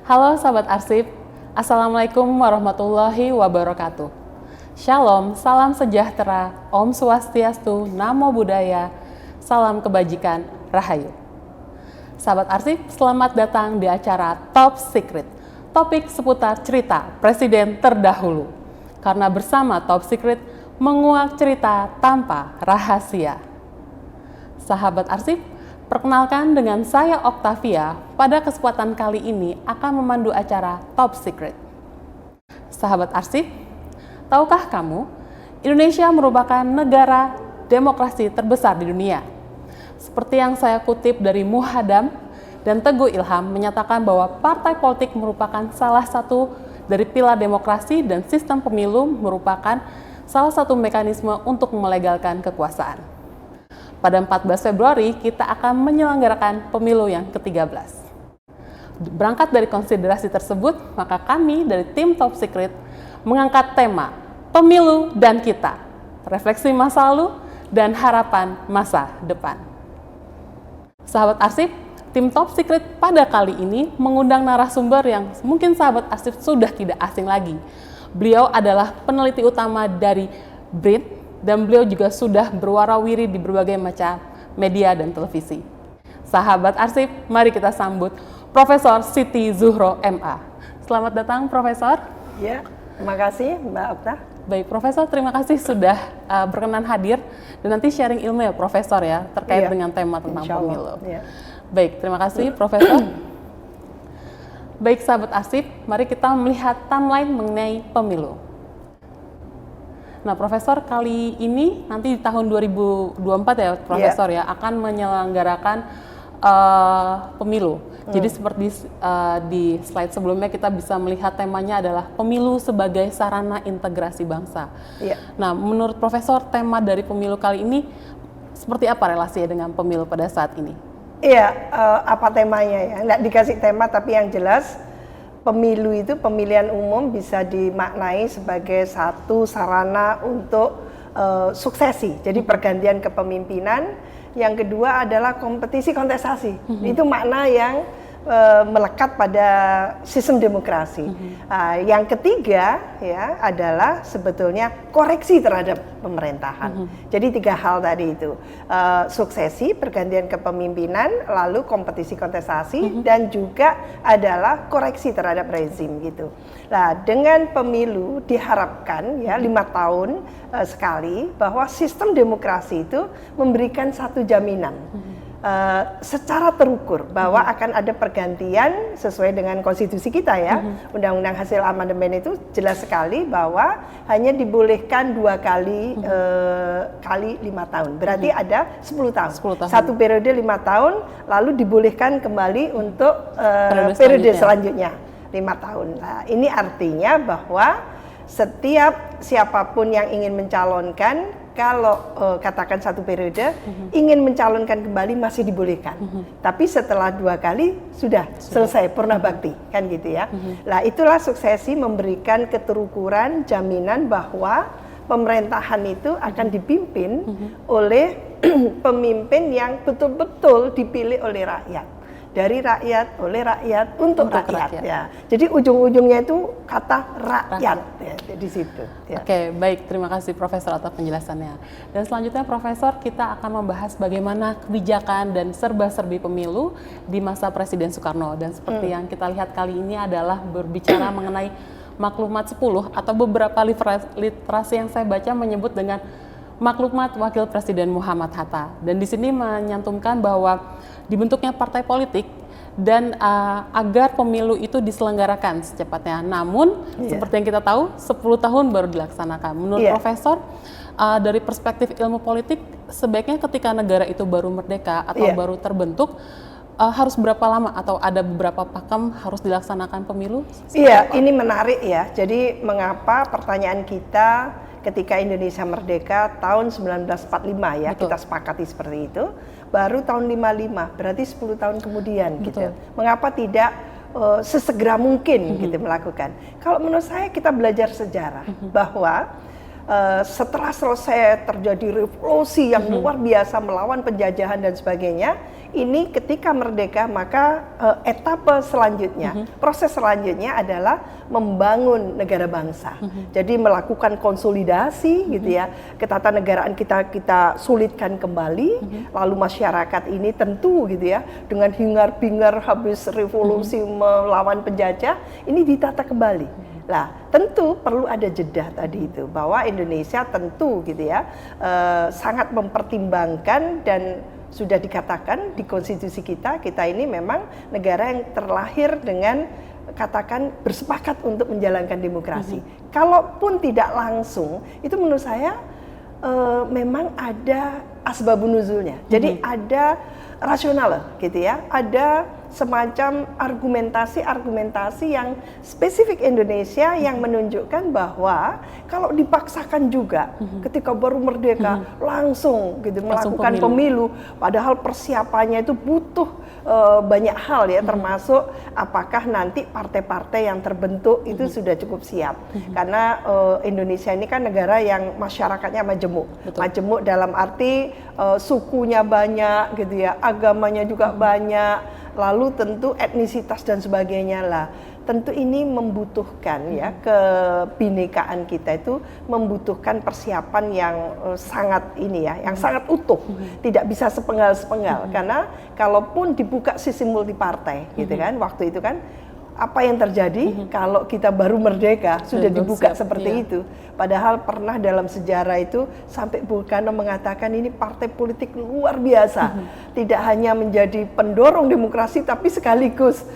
Halo sahabat arsip, Assalamualaikum warahmatullahi wabarakatuh. Shalom, salam sejahtera, Om Swastiastu, Namo Buddhaya, salam kebajikan, Rahayu. Sahabat arsip, selamat datang di acara Top Secret, topik seputar cerita Presiden terdahulu. Karena bersama Top Secret, menguak cerita tanpa rahasia. Sahabat arsip, perkenalkan dengan saya Octavia, pada kesempatan kali ini akan memandu acara Top Secret. Sahabat arsip, tahukah kamu, Indonesia merupakan negara demokrasi terbesar di dunia. Seperti yang saya kutip dari Muhadam dan Teguh Ilham menyatakan bahwa partai politik merupakan salah satu dari pilar demokrasi dan sistem pemilu merupakan salah satu mekanisme untuk melegalkan kekuasaan. Pada 14 Februari, kita akan menyelenggarakan pemilu yang ke-13. Berangkat dari konsiderasi tersebut, maka kami dari tim Top Secret mengangkat tema Pemilu dan Kita, refleksi masa lalu dan harapan masa depan. Sahabat arsip, tim Top Secret pada kali ini mengundang narasumber yang mungkin sahabat arsip sudah tidak asing lagi. Beliau adalah peneliti utama dari BRIN, dan beliau juga sudah berwarawiri di berbagai macam media dan televisi. Sahabat arsip, mari kita sambut Profesor Siti Zuhro MA. Selamat datang, Profesor. Ya, terima kasih Mbak Okta. Baik, Profesor, terima kasih sudah berkenan hadir dan nanti sharing ilmu ya, Profesor ya, terkait dengan tema tentang pemilu. Ya. Baik, terima kasih, Profesor. Baik, sahabat arsip, mari kita melihat timeline mengenai pemilu. Nah, Profesor, kali ini nanti di tahun 2024 ya, Profesor ya, akan menyelenggarakan pemilu. Jadi seperti di slide sebelumnya kita bisa melihat temanya adalah pemilu sebagai sarana integrasi bangsa. Nah, menurut Profesor, tema dari pemilu kali ini seperti apa relasinya dengan pemilu pada saat ini? Iya, apa temanya ya? Nggak dikasih tema, tapi yang jelas pemilu itu pemilihan umum bisa dimaknai sebagai satu sarana untuk suksesi. Jadi pergantian kepemimpinan. Yang kedua adalah kompetisi kontestasi. Itu makna yang melekat pada sistem demokrasi. Yang ketiga ya adalah sebetulnya koreksi terhadap pemerintahan. Jadi 3 hal tadi itu, suksesi, pergantian kepemimpinan, lalu kompetisi kontestasi, dan juga adalah koreksi terhadap rezim gitu. Nah, dengan pemilu diharapkan ya 5 tahun sekali bahwa sistem demokrasi itu memberikan satu jaminan. Secara terukur bahwa akan ada pergantian sesuai dengan konstitusi kita ya. Undang-undang hasil amandemen itu jelas sekali bahwa hanya dibolehkan 2 kali kali 5 tahun. Berarti ada 10 tahun. 10 tahun. Satu periode 5 tahun lalu dibolehkan kembali untuk periode selanjutnya 5 tahun. Nah, ini artinya bahwa setiap siapapun yang ingin mencalonkan, kalau katakan 1 periode, ingin mencalonkan kembali masih dibolehkan. Tapi setelah 2 kali sudah selesai purna bakti, kan gitu ya. Nah, itulah suksesi memberikan keterukuran jaminan bahwa pemerintahan itu akan dipimpin oleh pemimpin yang betul-betul dipilih oleh rakyat. Dari rakyat, oleh rakyat, untuk rakyat. Ya. Jadi ujung-ujungnya itu kata rakyat. Ya, di situ. Ya. Oke, baik. Terima kasih Profesor atas penjelasannya. Dan selanjutnya Profesor, kita akan membahas bagaimana kebijakan dan serba-serbi pemilu di masa Presiden Soekarno. Dan seperti yang kita lihat kali ini adalah berbicara mengenai Maklumat 10 atau beberapa literasi yang saya baca menyebut dengan Maklumat Wakil Presiden Muhammad Hatta. Dan di sini menyantumkan bahwa dibentuknya partai politik dan agar pemilu itu diselenggarakan secepatnya. Namun seperti yang kita tahu 10 tahun baru dilaksanakan. Menurut Profesor, dari perspektif ilmu politik, sebaiknya ketika negara itu baru merdeka atau baru terbentuk, harus berapa lama atau ada beberapa pakem harus dilaksanakan pemilu? Iya, ini menarik ya. Jadi mengapa pertanyaan kita ketika Indonesia merdeka tahun 1945 ya, kita sepakati seperti itu, baru tahun 55, berarti 10 tahun kemudian gitu. Mengapa tidak sesegera mungkin gitu melakukan? Kalau menurut saya kita belajar sejarah bahwa setelah selesai terjadi revolusi yang luar biasa melawan penjajahan dan sebagainya, ini ketika merdeka maka etapa selanjutnya, proses selanjutnya adalah membangun negara bangsa. Jadi melakukan konsolidasi gitu ya, ketatanegaraan kita sulitkan kembali, lalu masyarakat ini tentu gitu ya, dengan hingar-bingar habis revolusi melawan penjajah, ini ditata kembali. Nah, tentu perlu ada jeda tadi itu, bahwa Indonesia tentu gitu ya, sangat mempertimbangkan dan sudah dikatakan di konstitusi kita ini memang negara yang terlahir dengan katakan bersepakat untuk menjalankan demokrasi. Kalaupun tidak langsung, itu menurut saya memang ada asbabun nuzulnya. Jadi ada rasional gitu ya, ada semacam argumentasi yang spesifik Indonesia yang menunjukkan bahwa kalau dipaksakan juga ketika baru merdeka langsung gitu melakukan pemilu, padahal persiapannya itu butuh banyak hal ya, termasuk apakah nanti partai-partai yang terbentuk itu sudah cukup siap. Karena Indonesia ini kan negara yang masyarakatnya majemuk. Majemuk dalam arti sukunya banyak gitu ya, agamanya juga banyak, lalu tentu etnisitas dan sebagainya lah. Tentu ini membutuhkan ya, kebinekaan kita itu membutuhkan persiapan yang sangat ini ya, yang sangat utuh. Tidak bisa sepenggal-sepenggal, karena kalaupun dibuka sistem multipartai gitu kan, waktu itu kan apa yang terjadi kalau kita baru merdeka sudah dibuka seperti itu. Padahal pernah dalam sejarah itu sampai Bung Karno mengatakan ini partai politik luar biasa. Tidak hanya menjadi pendorong demokrasi tapi sekaligus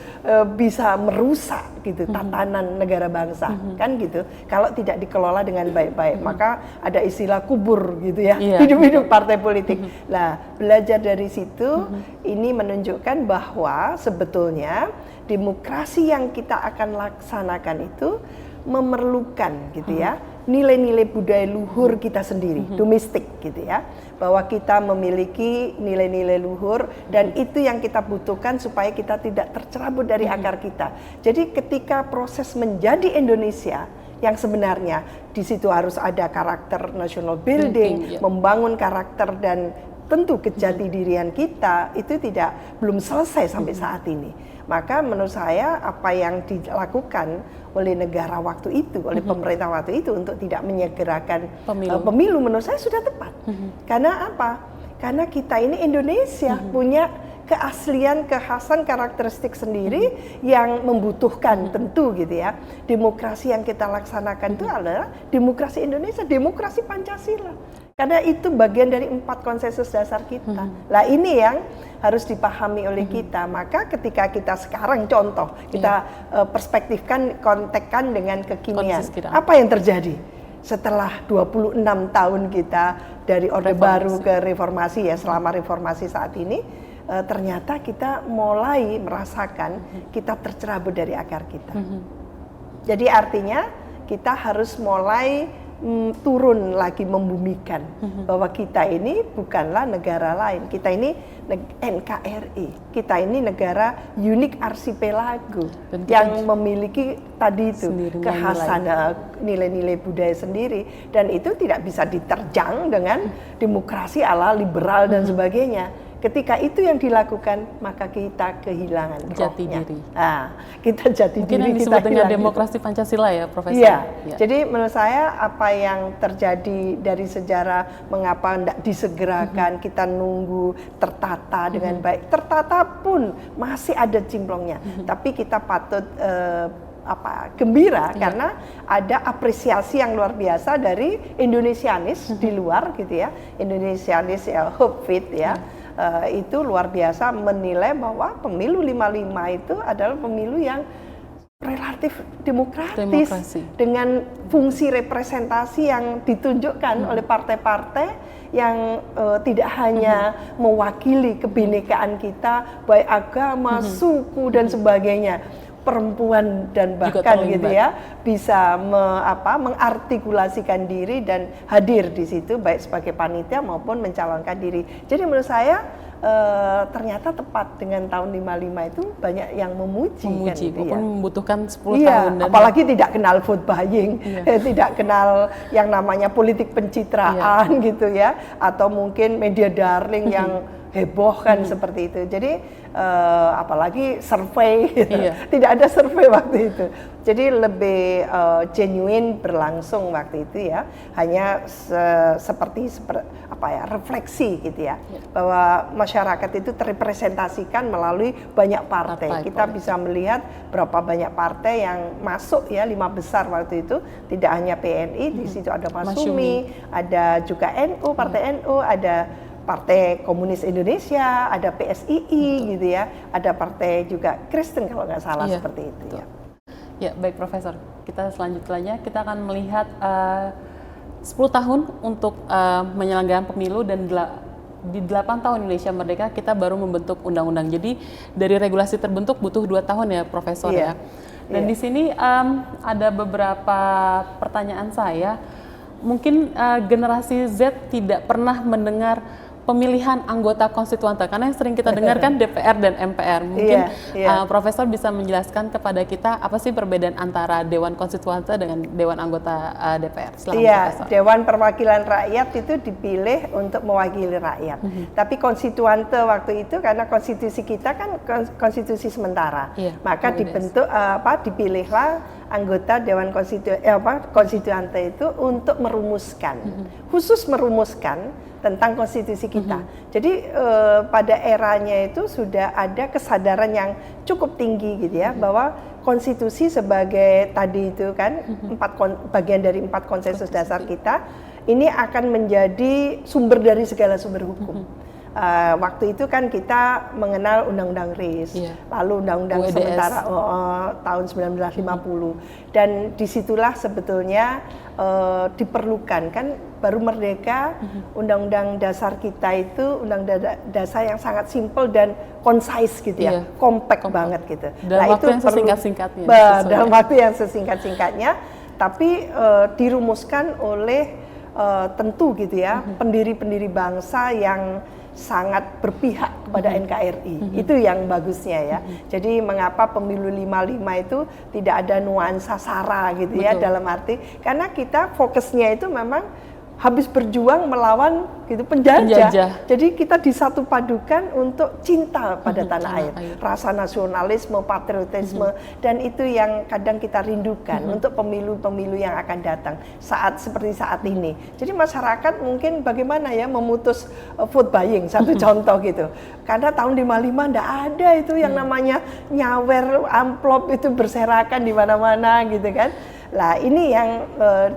bisa merusak gitu tatanan negara bangsa. Kan gitu. Kalau tidak dikelola dengan baik-baik, maka ada istilah kubur gitu ya. Hidup-hidup partai politik. Nah, belajar dari situ ini menunjukkan bahwa sebetulnya demokrasi yang kita akan laksanakan itu memerlukan gitu ya, nilai-nilai budaya luhur kita sendiri, domestik gitu ya, bahwa kita memiliki nilai-nilai luhur dan itu yang kita butuhkan supaya kita tidak tercerabut dari akar kita. Jadi ketika proses menjadi Indonesia yang sebenarnya di situ harus ada karakter national building, membangun karakter dan tentu kejati dirian kita itu belum selesai sampai saat ini. Maka menurut saya apa yang dilakukan oleh negara waktu itu, oleh pemerintah waktu itu untuk tidak menyegerakan pemilu menurut saya sudah tepat. Karena apa? Karena kita ini Indonesia punya keaslian, kekhasan, karakteristik sendiri yang membutuhkan tentu gitu ya. Demokrasi yang kita laksanakan itu adalah demokrasi Indonesia, demokrasi Pancasila. Karena itu bagian dari 4 konsensus dasar kita. Lah ini yang harus dipahami oleh kita. Maka ketika kita sekarang contoh, kita perspektifkan, kontekkan dengan kekinian. Apa yang terjadi? Setelah 26 tahun kita dari Orde Baru ke reformasi ya, selama reformasi saat ini, ternyata kita mulai merasakan kita tercerabut dari akar kita. Jadi artinya kita harus mulai turun lagi membumikan bahwa kita ini bukanlah negara lain, kita ini NKRI, kita ini negara unik arsipelago yang memiliki tadi itu kekhasan nilai-nilai budaya sendiri, dan itu tidak bisa diterjang dengan demokrasi ala liberal dan sebagainya. Ketika itu yang dilakukan, maka kita kehilangan jati rohnya. diri. Nah, kita jati mungkin diri yang disebut dengan demokrasi Pancasila ya, Profesor. Iya. Jadi menurut saya apa yang terjadi dari sejarah, mengapa tidak disegerakan, kita nunggu tertata dengan baik. Tertata pun masih ada cimplongnya. Tapi kita patut gembira karena ada apresiasi yang luar biasa dari Indonesianis di luar gitu ya. Indonesianis ya, Hopefit ya. Itu luar biasa menilai bahwa pemilu 55 itu adalah pemilu yang relatif demokratis dengan fungsi representasi yang ditunjukkan oleh partai-partai yang tidak hanya mewakili kebinekaan kita baik agama, suku dan sebagainya, perempuan dan bahkan gitu ya bisa mengartikulasikan diri dan hadir di situ baik sebagai panitia maupun mencalonkan diri. Jadi menurut saya ternyata tepat dengan tahun 55 itu banyak yang memuji kan, gitu walaupun ya. membutuhkan 10 Iya, tahun. Dan apalagi tidak kenal vote buying, tidak kenal yang namanya politik pencitraan gitu ya, atau mungkin media darling yang heboh kan seperti itu. Jadi apalagi survei, gitu. Tidak ada survei waktu itu. Jadi lebih genuine berlangsung waktu itu ya. Hanya seperti apa ya, refleksi gitu ya, bahwa masyarakat itu terrepresentasikan melalui banyak partai. Kita bisa melihat berapa banyak partai yang masuk ya, 5 besar waktu itu. Tidak hanya PNI, di situ ada Masyumi, ada juga NU, Partai NU, ada Partai Komunis Indonesia, ada PSII gitu ya, ada partai juga Kristen kalau nggak salah seperti itu ya. Ya, baik Profesor. Kita selanjutnya kita akan melihat 10 tahun untuk menyelenggaraan pemilu, dan di 8 tahun Indonesia Merdeka kita baru membentuk undang-undang. Jadi dari regulasi terbentuk butuh 2 tahun ya Profesor ya. Dan di sini ada beberapa pertanyaan saya. Mungkin generasi Z tidak pernah mendengar pemilihan anggota konstituante, karena yang sering kita dengarkan DPR dan MPR. Mungkin Profesor bisa menjelaskan kepada kita apa sih perbedaan antara Dewan Konstituante dengan Dewan Anggota DPR? Iya, Dewan Perwakilan Rakyat itu dipilih untuk mewakili rakyat. Tapi konstituante waktu itu karena konstitusi kita kan konstitusi sementara, maka dibentuk dipilihlah anggota Dewan Konstituante itu untuk merumuskan, khusus merumuskan tentang konstitusi kita. Jadi pada eranya itu sudah ada kesadaran yang cukup tinggi gitu ya, bahwa konstitusi sebagai tadi itu kan bagian dari 4 konsensus dasar kita ini akan menjadi sumber dari segala sumber hukum. Waktu itu kan kita mengenal Undang-Undang RIS, lalu Undang-Undang sementara tahun 1950, dan disitulah sebetulnya diperlukan kan baru merdeka. Undang-undang dasar kita itu undang-undang dasar yang sangat simpel dan concise gitu ya, compact banget gitu. Dalam waktu yang sesingkat-singkatnya. Dalam waktu yang sesingkat-singkatnya, tapi dirumuskan oleh tentu gitu ya, pendiri-pendiri bangsa yang sangat berpihak kepada NKRI. Itu yang bagusnya ya. Jadi mengapa pemilu 55 itu tidak ada nuansa SARA gitu ya, dalam arti karena kita fokusnya itu memang habis berjuang melawan gitu penjajah. Jadi kita disatu padukan untuk cinta pada tanah air, rasa nasionalisme, patriotisme, dan itu yang kadang kita rindukan untuk pemilu-pemilu yang akan datang saat seperti saat ini. Jadi masyarakat mungkin bagaimana ya memutus vote buying, satu contoh gitu. Karena tahun 55 enggak ada itu yang namanya nyawer amplop itu berserakan di mana-mana gitu kan. Lah ini yang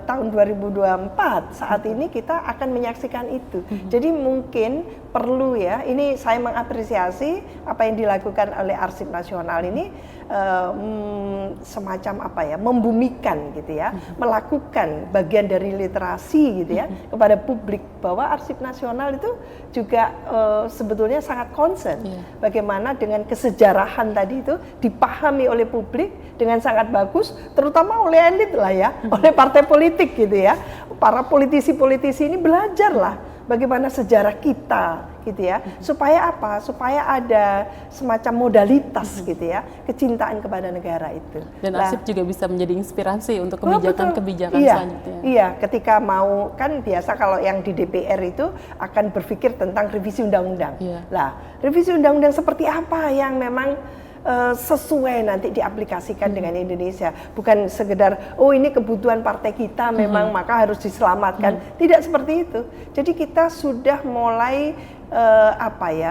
tahun 2024 saat ini kita akan menyaksikan itu. Jadi mungkin perlu ya, ini saya mengapresiasi apa yang dilakukan oleh Arsip Nasional ini, semacam apa ya, membumikan gitu ya, melakukan bagian dari literasi gitu ya kepada publik, bahwa Arsip Nasional itu juga sebetulnya sangat concern bagaimana dengan kesejarahan tadi itu dipahami oleh publik dengan sangat bagus, terutama oleh elit lah ya, oleh partai politik gitu ya. Para politisi-politisi ini belajarlah bagaimana sejarah kita gitu ya, supaya apa? Supaya ada semacam modalitas gitu ya, kecintaan kepada negara itu. Dan Arsip juga bisa menjadi inspirasi untuk kebijakan-kebijakan selanjutnya. Iya, ketika mau, kan biasa kalau yang di DPR itu akan berpikir tentang revisi undang-undang. Lah, revisi undang-undang seperti apa yang memang sesuai nanti diaplikasikan dengan Indonesia, bukan sekedar oh ini kebutuhan partai kita memang maka harus diselamatkan, tidak seperti itu. Jadi kita sudah mulai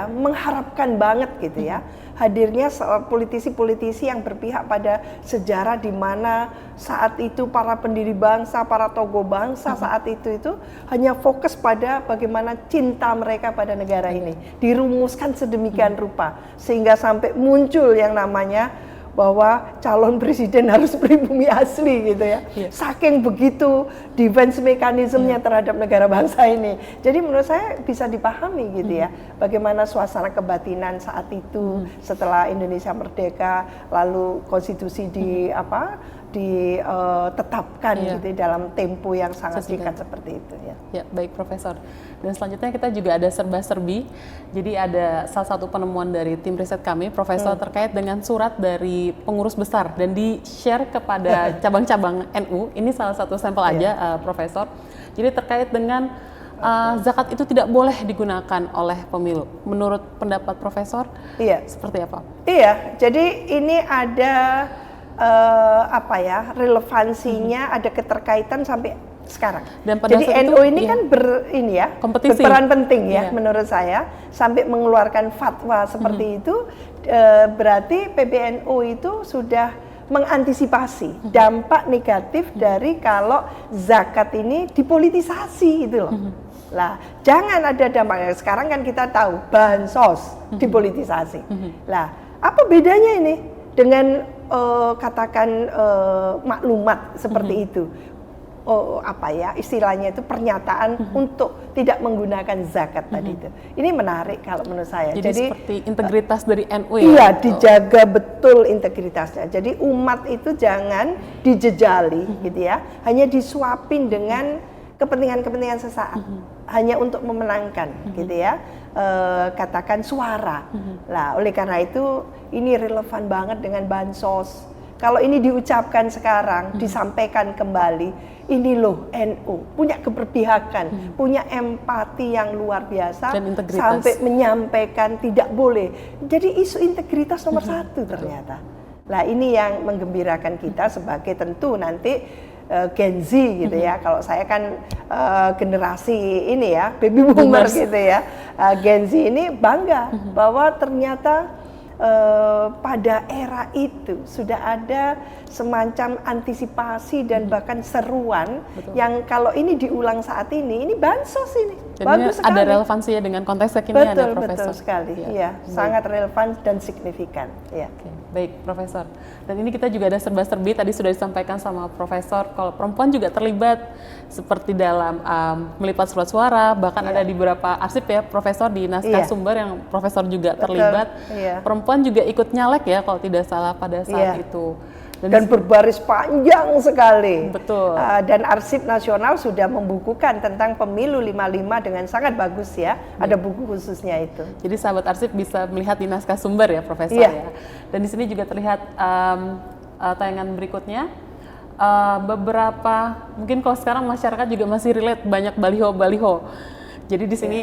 mengharapkan banget gitu ya, hadirnya politisi-politisi yang berpihak pada sejarah, di mana saat itu para pendiri bangsa, para tokoh bangsa saat itu hanya fokus pada bagaimana cinta mereka pada negara ini dirumuskan sedemikian rupa sehingga sampai muncul yang namanya bahwa calon presiden harus pribumi asli gitu ya. Saking begitu defense mekanismenya terhadap negara bangsa ini. Jadi menurut saya bisa dipahami gitu ya, bagaimana suasana kebatinan saat itu setelah Indonesia merdeka, lalu konstitusi ditetapkan gitu dalam tempo yang sangat singkat seperti itu ya. Ya, baik Profesor. Dan selanjutnya kita juga ada serba-serbi. Jadi ada salah satu penemuan dari tim riset kami, Profesor, terkait dengan surat dari pengurus besar dan di-share kepada cabang-cabang NU. Ini salah satu sampel aja, Profesor. Jadi terkait dengan zakat itu tidak boleh digunakan oleh pemilu. Menurut pendapat Profesor, seperti apa? Iya, jadi ini ada relevansinya, ada keterkaitan sampai sekarang. Dan pada jadi NU ini kan berperan penting menurut saya, sampai mengeluarkan fatwa seperti itu, berarti PBNU itu sudah mengantisipasi dampak negatif dari kalau zakat ini dipolitisasi gitu loh. Lah, jangan ada dampaknya. Sekarang kan kita tahu bansos dipolitisasi. Lah, apa bedanya ini dengan katakan maklumat seperti itu? Istilahnya itu pernyataan untuk tidak menggunakan zakat tadi itu. Ini menarik kalau menurut saya. Jadi seperti integritas dari NU ya? Iya, dijaga betul integritasnya. Jadi umat itu jangan dijejali gitu ya. Hanya disuapin dengan kepentingan-kepentingan sesaat. Hanya untuk memenangkan gitu ya. Katakan suara. Lah, oleh karena itu ini relevan banget dengan bansos. Kalau ini diucapkan sekarang, disampaikan kembali, ini loh NU punya keberpihakan, punya empati yang luar biasa, sampai menyampaikan tidak boleh. Jadi isu integritas nomor satu ternyata. Nah, ini yang menggembirakan kita sebagai tentu nanti Gen Z gitu ya. Kalau saya kan generasi ini ya, baby boomer gitu ya. Gen Z ini bangga bahwa ternyata pada era itu sudah ada semacam antisipasi dan bahkan seruan yang kalau ini diulang saat ini bansos ini. Jadi bagus sekali. Ada relevansinya dengan konteks kekinian ya Profesor? Betul sekali, iya, sangat relevan dan signifikan. Ya. Oke, baik Profesor. Dan ini kita juga ada serba-serbi, tadi sudah disampaikan sama Profesor, kalau perempuan juga terlibat seperti dalam melipat surat suara, bahkan ada di beberapa arsip ya Profesor, di naskah sumber yang Profesor juga terlibat. Perempuan juga ikut nyalek ya kalau tidak salah pada saat itu. Dan berbaris panjang sekali. Betul. Dan Arsip Nasional sudah membukukan tentang pemilu 55 dengan sangat bagus ya. Ada buku khususnya itu. Jadi sahabat Arsip bisa melihat di naskah sumber ya Profesor ya. Dan di sini juga terlihat tayangan berikutnya. Beberapa, mungkin kalau sekarang masyarakat juga masih relate, banyak baliho-baliho. Jadi di sini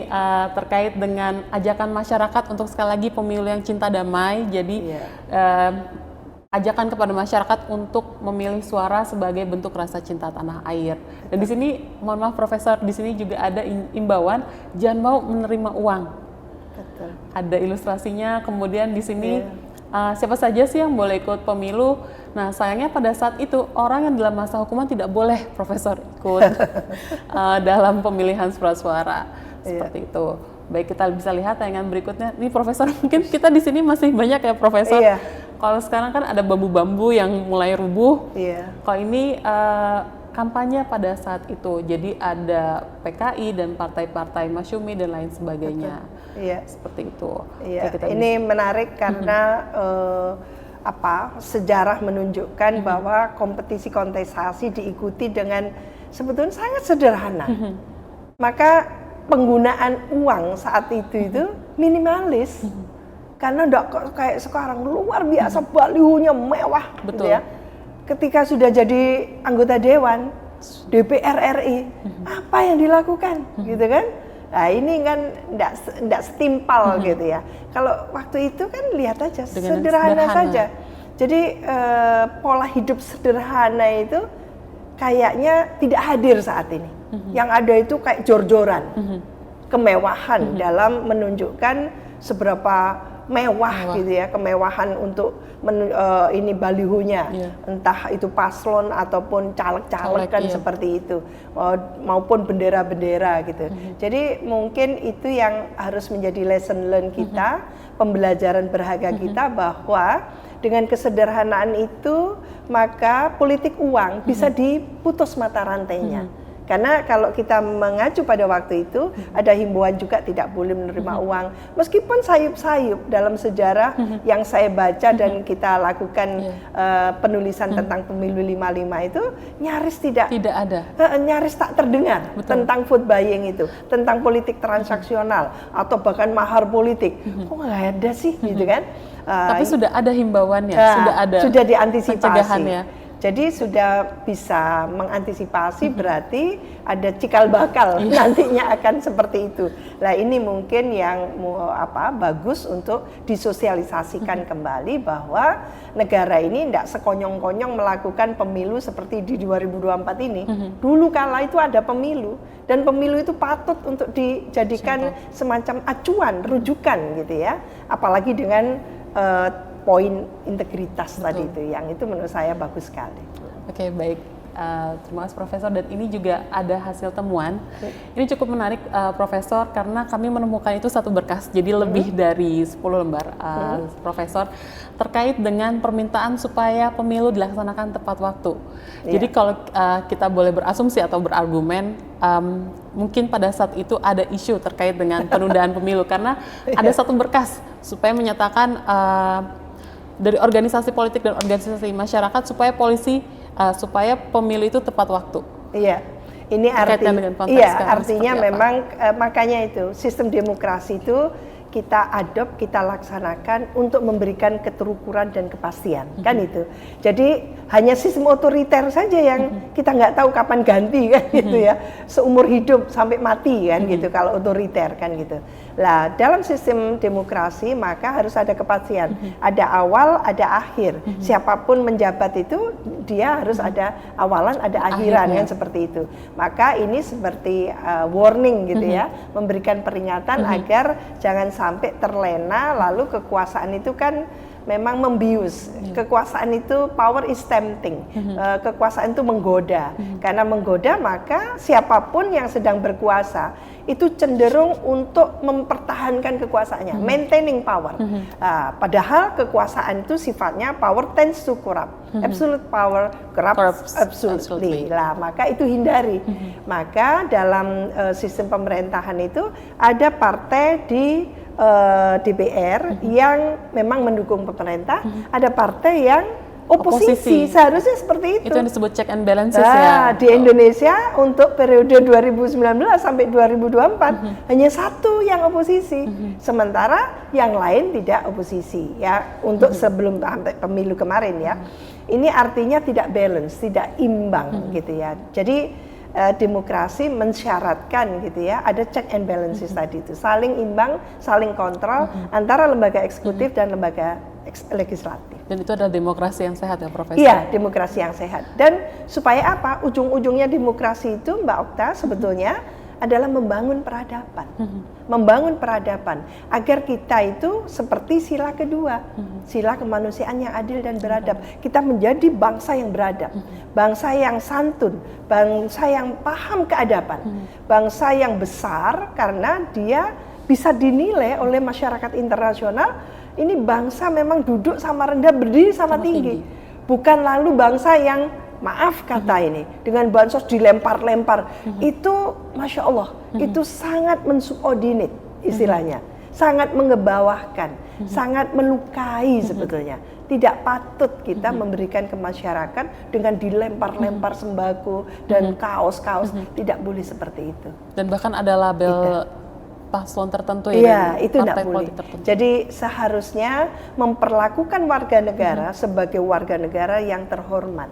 terkait dengan ajakan masyarakat untuk sekali lagi pemilu yang cinta damai. Jadi ajakan kepada masyarakat untuk memilih suara sebagai bentuk rasa cinta tanah air. Dan di sini, mohon maaf Profesor, di sini juga ada imbauan jangan mau menerima uang. Betul. Ada ilustrasinya. Kemudian di sini siapa saja sih yang boleh ikut pemilu? Nah, sayangnya pada saat itu orang yang dalam masa hukuman tidak boleh Profesor ikut dalam pemilihan surat suara seperti itu. Baik, kita bisa lihat tayangan berikutnya. Ini Profesor, mungkin kita di sini masih banyak ya Profesor. Kalau sekarang kan ada bambu-bambu yang mulai rubuh. Kalau ini kampanye pada saat itu. Jadi ada PKI dan partai-partai Masyumi dan lain sebagainya. Seperti itu. Ini menarik karena sejarah menunjukkan bahwa kompetisi kontestasi diikuti dengan sebetulnya sangat sederhana. Maka penggunaan uang saat itu minimalis. Karena enggak kayak sekarang luar biasa balihonya mewah. Betul. Gitu ya. Ketika sudah jadi anggota dewan DPR RI, apa yang dilakukan gitu kan? Nah, ini kan enggak setimpal gitu ya. Kalau waktu itu kan lihat aja sederhana saja. Jadi pola hidup sederhana itu kayaknya tidak hadir saat ini. Yang ada itu kayak jor-joran, kemewahan dalam menunjukkan seberapa mewah gitu ya, kemewahan untuk ini balihonya, entah itu paslon ataupun caleg-caleg kan seperti itu, maupun bendera-bendera gitu. Jadi mungkin itu yang harus menjadi lesson learn kita, pembelajaran berharga kita, bahwa dengan kesederhanaan itu maka politik uang bisa diputus mata rantainya. Karena kalau kita mengacu pada waktu itu, ada himbauan juga tidak boleh menerima uang. Meskipun sayup-sayup dalam sejarah yang saya baca dan kita lakukan penulisan tentang pemilu 55 itu, nyaris tidak ada. Nyaris tak terdengar tentang vote buying itu, tentang politik transaksional, atau bahkan mahar politik. Kok nggak ada sih, gitu kan? Tapi sudah ada himbauannya, sudah diantisipasi. Pencegahannya. Jadi sudah bisa mengantisipasi, berarti ada cikal bakal nantinya akan seperti itu. Nah ini mungkin yang bagus untuk disosialisasikan kembali bahwa negara ini tidak sekonyong-konyong melakukan pemilu seperti di 2024 ini. Dulu kala itu ada pemilu, dan pemilu itu patut untuk dijadikan semacam acuan, rujukan gitu ya. Apalagi dengan poin integritas tadi itu, yang itu menurut saya bagus sekali. Oke, baik. Terima kasih Profesor, dan ini juga ada hasil temuan. Ini cukup menarik Profesor, karena kami menemukan itu satu berkas, jadi lebih dari 10 lembar Profesor, terkait dengan permintaan supaya pemilu dilaksanakan tepat waktu. Jadi kalau kita boleh berasumsi atau berargumen, mungkin pada saat itu ada isu terkait dengan penundaan pemilu, karena ada satu berkas supaya menyatakan dari organisasi politik dan organisasi masyarakat supaya pemilu itu tepat waktu. Iya, ini artinya memang makanya itu sistem demokrasi itu kita adopt, kita laksanakan untuk memberikan keterukuran dan kepastian, kan itu. Jadi hanya sistem otoriter saja yang kita nggak tahu kapan ganti, kan gitu ya, seumur hidup sampai mati, kan gitu kalau otoriter, kan gitu. Lah dalam sistem demokrasi maka harus ada kepastian, ada awal, ada akhir. Siapapun menjabat itu dia harus ada awalan, ada akhiran, kan seperti itu. Maka ini seperti warning gitu ya, memberikan peringatan agar jangan sampai terlena, lalu kekuasaan itu kan memang membius. Kekuasaan itu, power is tempting. Kekuasaan itu menggoda. Karena menggoda, maka siapapun yang sedang berkuasa itu cenderung untuk mempertahankan kekuasaannya, maintaining power. Padahal kekuasaan itu sifatnya power tends to corrupt. Absolute power corrupts absolutely. Lah, maka itu hindari. Maka dalam sistem pemerintahan itu ada partai di DPR yang memang mendukung pemerintah, ada partai yang oposisi. Seharusnya seperti itu. Itu yang disebut check and balances ya. Di Indonesia untuk periode 2019 sampai 2024 hanya satu yang oposisi, sementara yang lain tidak oposisi ya, untuk sebelum sampai pemilu kemarin ya. Ini artinya tidak balance, tidak imbang gitu ya. Jadi demokrasi mensyaratkan gitu ya, ada check and balances tadi itu, saling imbang, saling kontrol antara lembaga eksekutif dan lembaga legislatif. Dan itu adalah demokrasi yang sehat ya Profesor? Iya, demokrasi yang sehat. Dan supaya apa? Ujung-ujungnya demokrasi itu Mbak Okta sebetulnya adalah membangun peradaban. Membangun peradaban agar kita itu seperti sila kedua, sila kemanusiaan yang adil dan beradab. Kita menjadi bangsa yang beradab, bangsa yang santun, bangsa yang paham keadaban, bangsa yang besar karena dia bisa dinilai oleh masyarakat internasional. Ini bangsa memang duduk sama rendah, berdiri sama tinggi. Bukan lalu bangsa yang maaf kata ini, dengan bansos dilempar-lempar, itu Masya Allah, itu sangat mensubordinate istilahnya, sangat mengebawahkan, sangat melukai sebetulnya. Tidak patut kita memberikan ke masyarakat dengan dilempar-lempar sembako dan kaos-kaos, tidak boleh seperti itu. Dan bahkan ada label paslon tertentu ya? Iya, itu tidak boleh. Jadi seharusnya memperlakukan warga negara sebagai warga negara yang terhormat.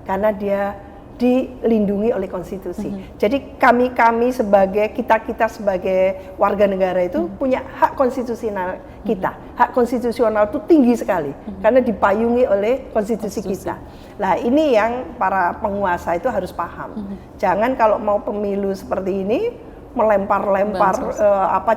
Karena dia dilindungi oleh konstitusi. Jadi kami sebagai kita sebagai warga negara itu punya hak konstitusional kita. Hak konstitusional itu tinggi sekali karena dipayungi oleh konstitusi kita. Nah, ini yang para penguasa itu harus paham. Jangan kalau mau pemilu seperti ini melempar-lempar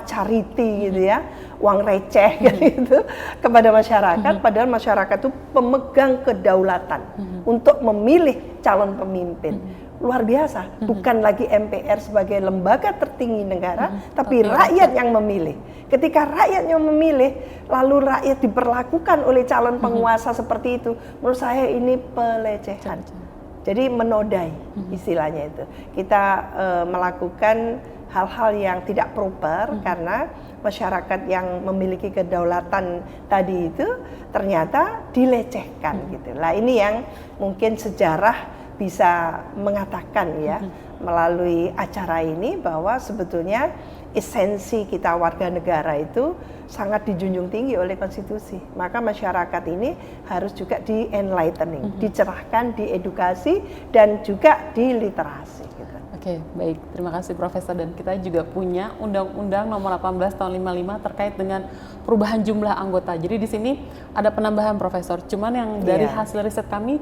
charity gitu ya, uang receh gitu kepada masyarakat, padahal masyarakat itu pemegang kedaulatan untuk memilih calon pemimpin. Luar biasa, bukan lagi MPR sebagai lembaga tertinggi negara, tapi rakyat yang memilih. Ketika rakyat yang memilih, lalu rakyat diperlakukan oleh calon penguasa seperti itu, menurut saya ini pelecehan. Jadi menodai istilahnya itu. Kita melakukan hal-hal yang tidak proper karena masyarakat yang memiliki kedaulatan tadi itu ternyata dilecehkan gitu. Lah ini yang mungkin sejarah bisa mengatakan ya melalui acara ini bahwa sebetulnya esensi kita warga negara itu sangat dijunjung tinggi oleh konstitusi. Maka masyarakat ini harus juga di-enlightening, dicerahkan, diedukasi, dan juga diliterasi. Gitu. Oke, baik. Terima kasih Profesor. Dan kita juga punya Undang-Undang Nomor 18 Tahun 55 terkait dengan perubahan jumlah anggota. Jadi di sini ada penambahan Profesor. Cuman yang dari hasil riset kami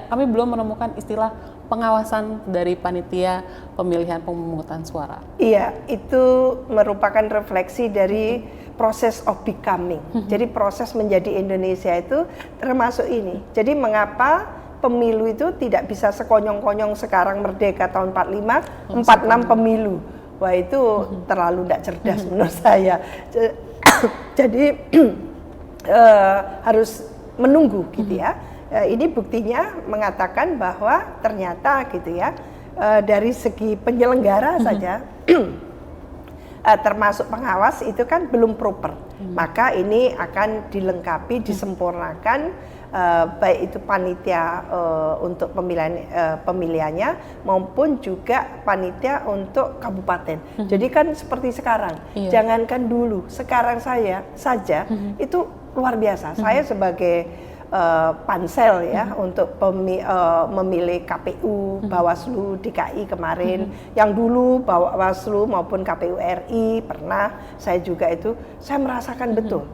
kami belum menemukan istilah pengawasan dari panitia pemilihan pemungutan suara. Iya, itu merupakan refleksi dari proses of becoming. Jadi proses menjadi Indonesia itu termasuk ini. Jadi mengapa pemilu itu tidak bisa sekonyong-konyong sekarang merdeka tahun 45, 46 pemilu. Wah itu terlalu tidak cerdas menurut saya. Jadi harus menunggu gitu ya. Ini buktinya mengatakan bahwa ternyata gitu ya dari segi penyelenggara saja termasuk pengawas itu kan belum proper. Maka ini akan dilengkapi, disempurnakan baik itu panitia untuk pemilihannya maupun juga panitia untuk kabupaten. Jadi kan seperti sekarang, jangankan dulu, sekarang saja itu luar biasa. Saya sebagai pansel ya untuk memilih KPU, Bawaslu DKI kemarin, yang dulu Bawaslu maupun KPU RI pernah saya juga itu, saya merasakan betul.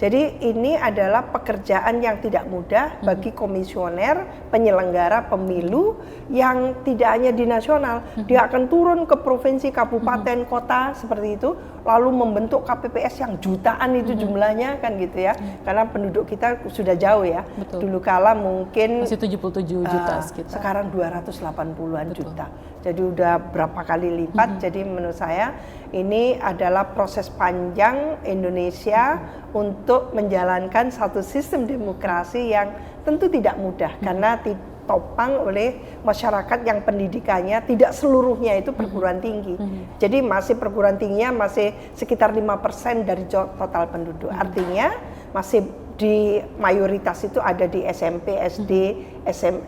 Jadi ini adalah pekerjaan yang tidak mudah bagi komisioner penyelenggara pemilu yang tidak hanya di nasional, dia akan turun ke provinsi, kabupaten, kota seperti itu, lalu membentuk KPPS yang jutaan itu jumlahnya kan gitu ya, karena penduduk kita sudah jauh ya. Betul. Dulu kala mungkin masih 77 juta sekitar. Sekarang 280-an juta. Jadi udah berapa kali lipat. Jadi menurut saya ini adalah proses panjang Indonesia untuk menjalankan satu sistem demokrasi yang tentu tidak mudah karena ditopang oleh masyarakat yang pendidikannya tidak seluruhnya itu perguruan tinggi. Jadi masih perguruan tingginya masih sekitar 5% dari total penduduk. Artinya masih di mayoritas itu ada di SMP, SD,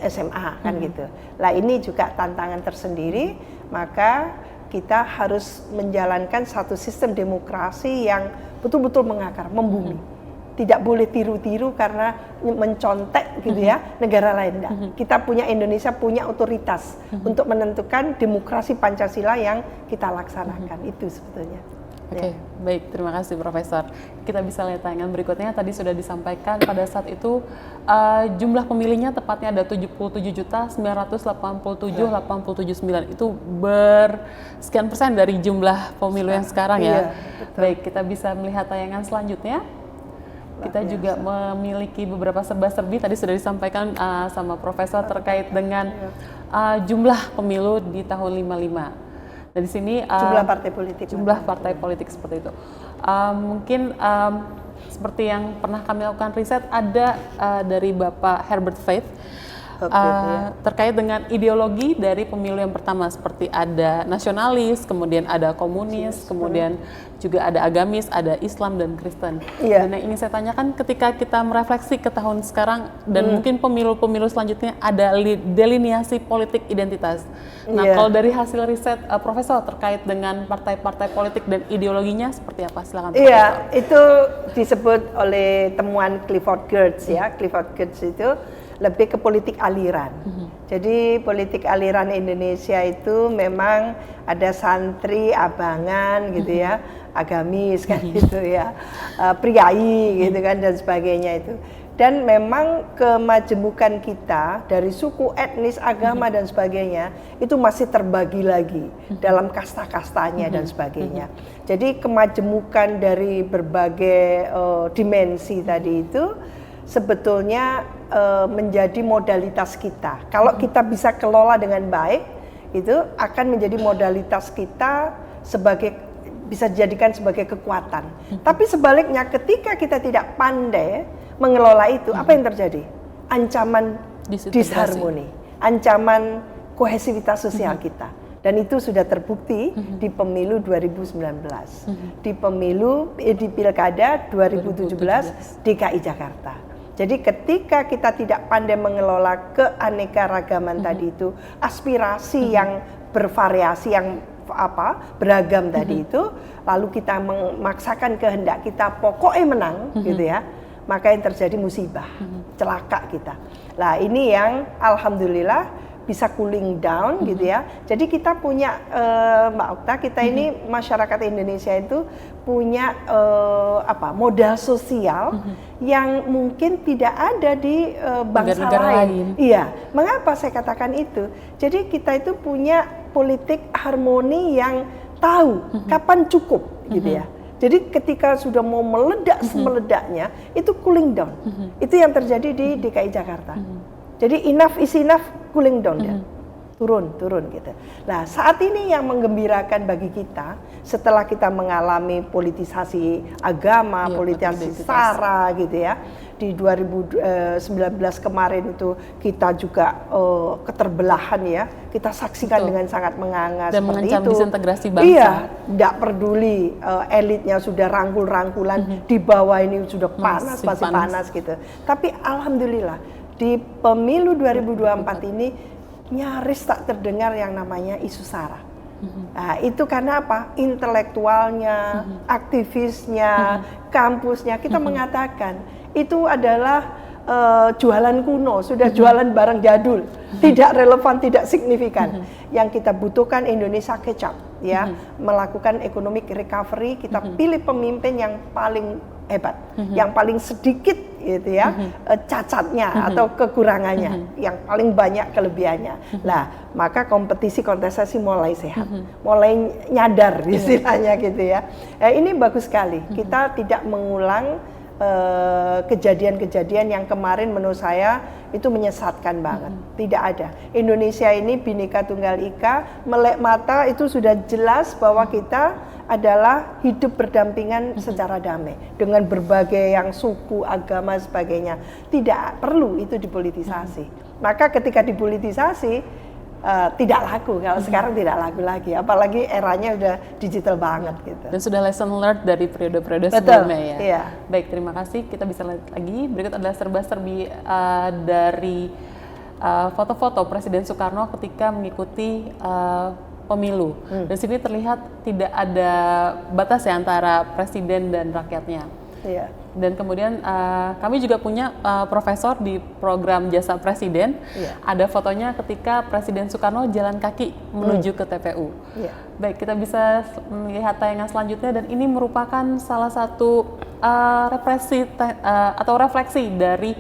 SMA kan gitu. Lah ini juga tantangan tersendiri, maka kita harus menjalankan satu sistem demokrasi yang betul-betul mengakar, membumi. Tidak boleh tiru-tiru karena mencontek gitu ya negara lain. Enggak. Kita punya Indonesia punya otoritas untuk menentukan demokrasi Pancasila yang kita laksanakan. Itu sebetulnya. Oke, baik. Terima kasih Profesor. Kita bisa lihat tayangan berikutnya. Tadi sudah disampaikan pada saat itu jumlah pemilihnya tepatnya ada 77.987.879. Itu bersekian persen dari jumlah pemilu yang sekarang ya. Betul. Baik, kita bisa melihat tayangan selanjutnya. Kita juga memiliki beberapa serba-serbi. Tadi sudah disampaikan sama Profesor terkait dengan jumlah pemilu di tahun 55. Nah, di sini jumlah partai politik seperti itu. Mungkin seperti yang pernah kami lakukan riset ada dari Bapak Herbert Faith terkait dengan ideologi dari pemilu yang pertama seperti ada nasionalis, kemudian ada komunis, kemudian juga ada agamis, ada Islam dan Kristen. Dan yang ini saya tanyakan ketika kita merefleksi ke tahun sekarang dan mungkin pemilu-pemilu selanjutnya ada delineasi politik identitas. Nah, kalau dari hasil riset Profesor terkait dengan partai-partai politik dan ideologinya seperti apa? Silakan Profesor. Iya, itu disebut oleh temuan Clifford Geertz ya. Clifford Geertz itu lebih ke politik aliran. Jadi politik aliran Indonesia itu memang ada santri, abangan gitu ya, agamis kan gitu ya, priai gitu kan dan sebagainya itu. Dan memang kemajemukan kita dari suku, etnis, agama dan sebagainya itu masih terbagi lagi dalam kasta-kastanya dan sebagainya. Jadi kemajemukan dari berbagai dimensi tadi itu sebetulnya menjadi modalitas kita. Kalau kita bisa kelola dengan baik, itu akan menjadi modalitas kita sebagai bisa dijadikan sebagai kekuatan. Tapi sebaliknya ketika kita tidak pandai mengelola itu, apa yang terjadi? Ancaman disharmoni, ancaman kohesivitas sosial kita. Dan itu sudah terbukti di pemilu 2019, di pilkada 2017 DKI Jakarta. Jadi ketika kita tidak pandai mengelola keanekaragaman tadi itu, aspirasi yang bervariasi, yang beragam tadi itu, lalu kita memaksakan kehendak kita pokoknya menang, gitu ya, maka yang terjadi musibah, celaka kita. Nah ini yang alhamdulillah bisa cooling down gitu ya. Jadi kita punya Mbak Okta, kita ini masyarakat Indonesia itu punya modal sosial yang mungkin tidak ada di bangsa lain. Iya, mengapa saya katakan itu? Jadi kita itu punya politik harmoni yang tahu kapan cukup gitu ya. Jadi ketika sudah mau meledak semeledaknya, itu cooling down. Itu yang terjadi di DKI Jakarta. Jadi enough is enough, cooling down ya. Turun gitu. Nah, saat ini yang menggembirakan bagi kita setelah kita mengalami politisasi agama, politisasi sara gitu ya. Di 2019 kemarin itu kita juga keterbelahan ya. Kita saksikan dengan sangat menganga dan seperti mengancam itu. disintegrasi bangsa. Iya, tidak peduli elitnya sudah rangkul-rangkulan, di bawah ini sudah panas, masih panas gitu. Tapi alhamdulillah di pemilu 2024 ini nyaris tak terdengar yang namanya isu sara. Nah, itu karena apa? Intelektualnya, aktivisnya, kampusnya kita mengatakan itu adalah jualan kuno, sudah jualan barang jadul, tidak relevan, tidak signifikan. Yang kita butuhkan Indonesia catch up, ya, melakukan economic recovery. Kita pilih pemimpin yang paling hebat, yang paling sedikit gitu ya cacatnya atau kekurangannya, yang paling banyak kelebihannya. Nah, maka kompetisi kontestasi mulai sehat, mulai nyadar istilahnya gitu ya. Ini bagus sekali. Kita tidak mengulang kejadian-kejadian yang kemarin menurut saya itu menyesatkan banget. Tidak ada. Indonesia ini Bhinneka Tunggal Ika, melek mata itu sudah jelas bahwa kita adalah hidup berdampingan secara damai dengan berbagai yang suku, agama, sebagainya. Tidak perlu itu dipolitisasi. Maka ketika dipolitisasi tidak laku. Kalau sekarang tidak laku lagi, apalagi eranya udah digital banget gitu. Dan sudah lesson learned dari periode-periode sebelumnya ya. Iya. Baik, terima kasih. Kita bisa lihat lagi. Berikut adalah serba-serbi dari foto-foto Presiden Soekarno ketika mengikuti pemilu. Di sini terlihat tidak ada batas ya antara presiden dan rakyatnya. Iya. Dan kemudian kami juga punya profesor di program Jasa Presiden. Iya. Ada fotonya ketika Presiden Soekarno jalan kaki menuju ke TPU. Iya. Baik, kita bisa melihat tayangan selanjutnya dan ini merupakan salah satu refleksi dari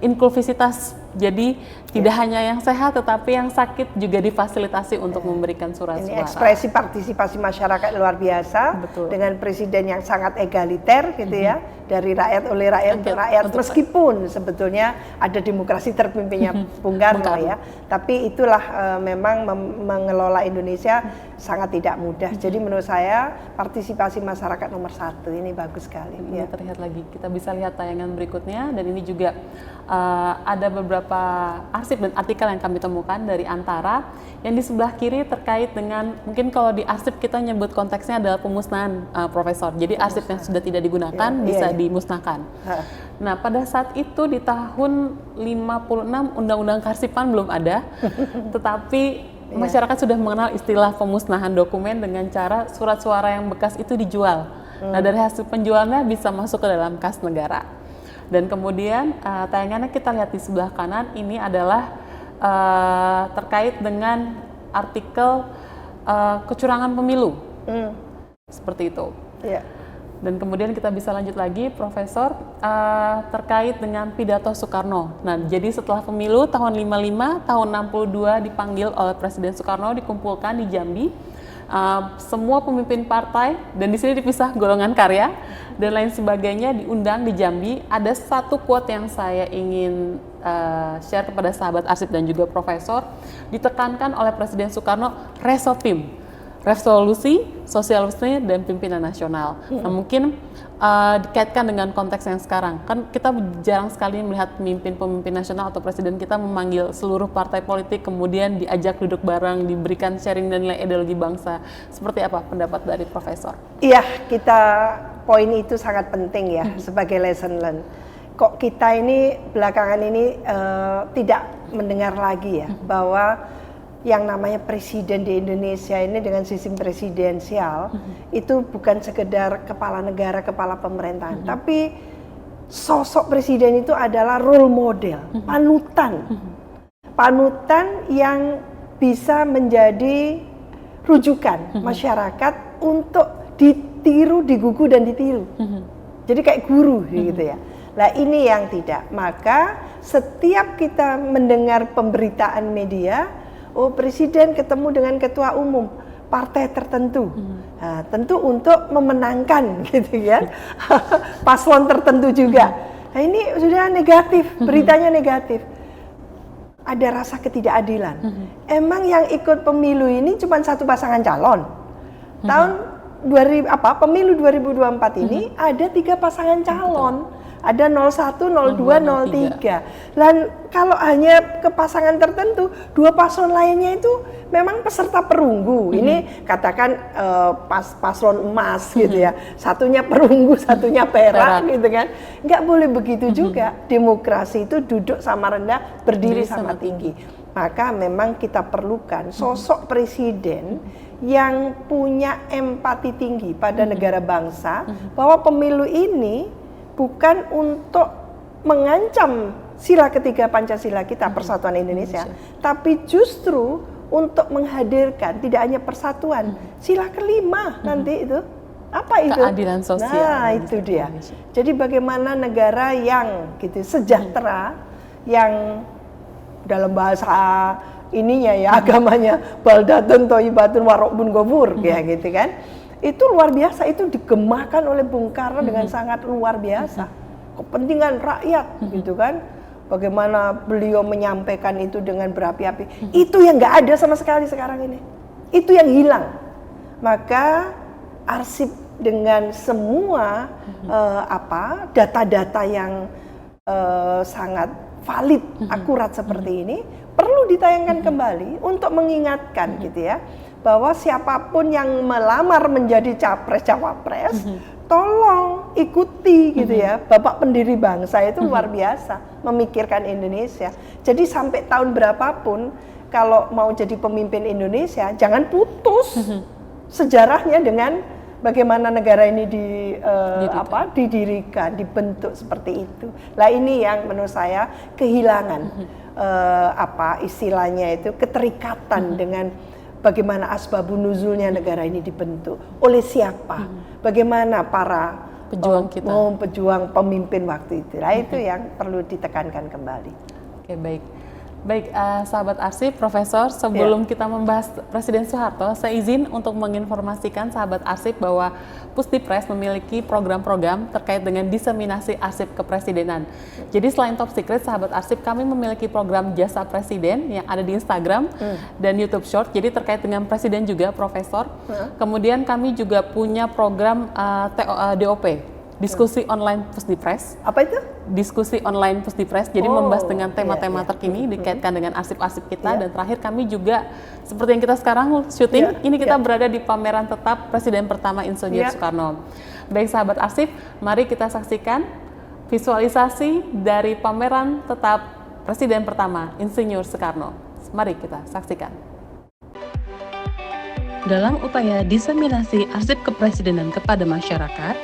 inklusivitas. Jadi tidak hanya yang sehat tetapi yang sakit juga difasilitasi untuk memberikan surat suara. Ini ekspresi partisipasi masyarakat luar biasa. Betul. Dengan presiden yang sangat egaliter gitu ya, dari rakyat oleh rakyat untuk rakyat, meskipun sebetulnya ada demokrasi terpimpinnya Bung Karno ya. Tapi itulah memang mengelola Indonesia sangat tidak mudah. Jadi menurut saya partisipasi masyarakat nomor 1 ini bagus sekali. Ini terlihat lagi. Kita bisa lihat tayangan berikutnya dan ini juga ada beberapa arsip dan artikel yang kami temukan dari Antara yang di sebelah kiri terkait dengan, mungkin kalau di arsip kita nyebut konteksnya adalah pemusnahan, Profesor. Jadi arsip yang sudah tidak digunakan bisa dimusnahkan. Nah, pada saat itu di tahun 56 Undang-Undang Karsipan belum ada, tetapi masyarakat sudah mengenal istilah pemusnahan dokumen dengan cara surat suara yang bekas itu dijual. Nah, dari hasil penjualannya bisa masuk ke dalam kas negara. Dan kemudian tayangannya kita lihat di sebelah kanan ini adalah terkait dengan artikel kecurangan pemilu, seperti itu. Yeah. Dan kemudian kita bisa lanjut lagi, Profesor, terkait dengan pidato Soekarno. Nah, jadi setelah pemilu tahun 55, tahun 62 dipanggil oleh Presiden Soekarno, dikumpulkan di Jambi. Semua pemimpin partai dan di sini dipisah golongan karya dan lain sebagainya diundang di Jambi. Ada satu quote yang saya ingin share kepada sahabat arsip dan juga profesor, ditekankan oleh Presiden Soekarno, resopim. revolusi, sosialisme, dan pimpinan nasional. Nah, mungkin dikaitkan dengan konteks yang sekarang, kan kita jarang sekali melihat pemimpin nasional atau presiden kita memanggil seluruh partai politik, kemudian diajak duduk bareng, diberikan sharing dan nilai ideologi bangsa. Seperti apa pendapat dari Profesor? Iya, poin itu sangat penting ya sebagai lesson learned. Kok kita ini belakangan ini tidak mendengar lagi ya bahwa yang namanya presiden di Indonesia ini dengan sistem presidensial itu bukan sekedar kepala negara, kepala pemerintahan, tapi sosok presiden itu adalah role model, panutan yang bisa menjadi rujukan masyarakat untuk ditiru, digugu dan ditiru. Jadi kayak guru gitu ya. Nah ini yang tidak. Maka setiap kita mendengar pemberitaan media, oh presiden ketemu dengan ketua umum partai tertentu, nah, tentu untuk memenangkan gitu ya, paslon tertentu juga. Nah ini sudah negatif, beritanya negatif. Ada rasa ketidakadilan. Emang yang ikut pemilu ini cuma satu pasangan calon. Pemilu 2024 ini ada 3 pasangan calon. Ada 01, 02, 03. Dan kalau hanya ke pasangan tertentu, 2 paslon lainnya itu memang peserta perunggu. Ini katakan paslon emas gitu ya. Satunya perunggu, satunya perak gitu kan. Nggak boleh begitu juga. Demokrasi itu duduk sama rendah, berdiri sama tinggi. Maka memang kita perlukan sosok presiden yang punya empati tinggi pada negara bangsa, bahwa pemilu ini bukan untuk mengancam sila ketiga Pancasila kita, persatuan Indonesia, tapi justru untuk menghadirkan tidak hanya persatuan, sila kelima nanti itu. Apa itu? Keadilan sosial. Nah, itu dia. Jadi bagaimana negara yang gitu sejahtera, yang dalam bahasa ininya ya agamanya baldatun thayyibatun warokbun gofur kayak gitu kan. Itu luar biasa, itu digemahkan oleh Bung Karno dengan sangat luar biasa. Kepentingan rakyat gitu kan. Bagaimana beliau menyampaikan itu dengan berapi-api. Itu yang nggak ada sama sekali sekarang ini. Itu yang hilang. Maka arsip dengan semua data-data yang sangat valid, akurat seperti ini perlu ditayangkan kembali untuk mengingatkan gitu ya, bahwa siapapun yang melamar menjadi capres-cawapres, tolong ikuti gitu ya. Bapak pendiri bangsa itu luar biasa memikirkan Indonesia. Jadi sampai tahun berapapun kalau mau jadi pemimpin Indonesia, jangan putus sejarahnya dengan bagaimana negara ini didirikan, dibentuk seperti itu. Lah ini yang menurut saya kehilangan istilahnya itu keterikatan dengan bagaimana asbabun nuzulnya negara ini dibentuk, oleh siapa, bagaimana para pejuang kita, pejuang pemimpin waktu itu. Nah itu yang perlu ditekankan kembali. Oke, baik, sahabat arsip, Profesor, sebelum kita membahas Presiden Soeharto, saya izin untuk menginformasikan sahabat arsip bahwa Pusdipres memiliki program-program terkait dengan diseminasi arsip kepresidenan. Jadi selain Top Secret, sahabat arsip, kami memiliki program Jasa Presiden yang ada di Instagram dan YouTube Short. Jadi terkait dengan Presiden juga, Profesor. Kemudian kami juga punya program DOP, Diskusi Online Pusdipres. Apa itu? Diskusi Online Pusdipres, jadi membahas dengan tema-tema terkini dikaitkan dengan arsip-arsip kita. Dan terakhir kami juga, seperti yang kita sekarang syuting, ini kita berada di pameran tetap Presiden pertama Insinyur Soekarno. Baik sahabat arsip, mari kita saksikan visualisasi dari pameran tetap Presiden pertama Insinyur Soekarno. Mari kita saksikan. Dalam upaya diseminasi arsip kepresidenan kepada masyarakat,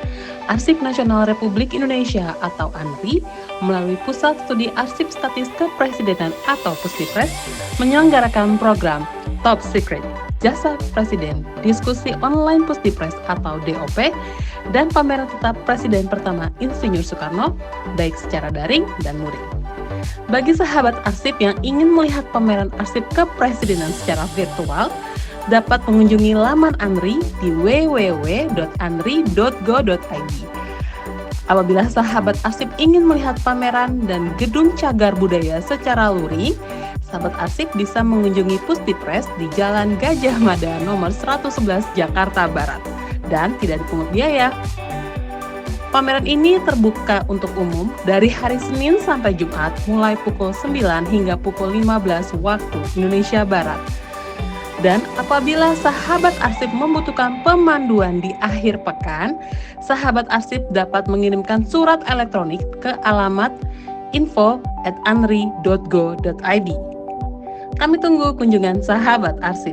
Arsip Nasional Republik Indonesia atau ANRI melalui Pusat Studi Arsip Statis Kepresidenan atau Pusdipres menyelenggarakan program Top Secret, Jasa Presiden, Diskusi Online Pusdipres atau DOP, dan pameran tetap Presiden pertama Insinyur Soekarno, baik secara daring dan luring. Bagi sahabat arsip yang ingin melihat pameran arsip kepresidenan secara virtual, dapat mengunjungi laman ANRI di www.anri.go.id. Apabila sahabat arsip ingin melihat pameran dan gedung cagar budaya secara luring, sahabat arsip bisa mengunjungi Puspipres di Jalan Gajah Mada nomor 111 Jakarta Barat dan tidak dipungut biaya. Pameran ini terbuka untuk umum dari hari Senin sampai Jumat mulai pukul 9 hingga pukul 15 waktu Indonesia Barat. Dan apabila sahabat arsip membutuhkan pemanduan di akhir pekan, sahabat arsip dapat mengirimkan surat elektronik ke alamat info@anri.go.id. Kami tunggu kunjungan sahabat arsip.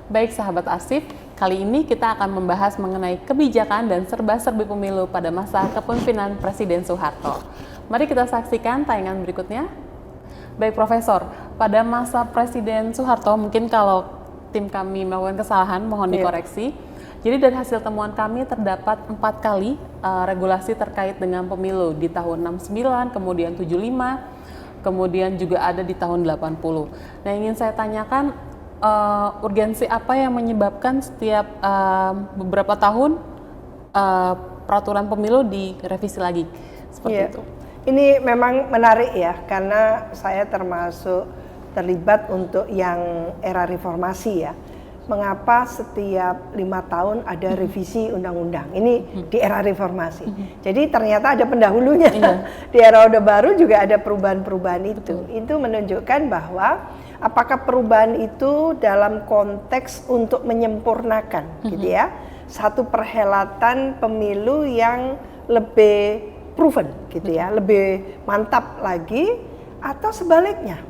Baik sahabat arsip, kali ini kita akan membahas mengenai kebijakan dan serba-serbi pemilu pada masa kepemimpinan Presiden Soeharto. Mari kita saksikan tayangan berikutnya. Baik Profesor, pada masa Presiden Soeharto mungkin kalau tim kami melakukan kesalahan mohon dikoreksi. Jadi dari hasil temuan kami terdapat 4 kali regulasi terkait dengan pemilu di tahun 69, kemudian 75, kemudian juga ada di tahun 80. Nah, ingin saya tanyakan urgensi apa yang menyebabkan setiap beberapa tahun peraturan pemilu direvisi lagi seperti itu? Ini memang menarik ya, karena saya termasuk terlibat untuk yang era reformasi ya. Mengapa setiap 5 tahun ada revisi undang-undang? Ini di era reformasi. Jadi ternyata ada pendahulunya. Di era Orde Baru juga ada perubahan-perubahan itu. Itu menunjukkan bahwa apakah perubahan itu dalam konteks untuk menyempurnakan gitu ya, satu perhelatan pemilu yang lebih proven gitu ya, lebih mantap lagi, atau sebaliknya.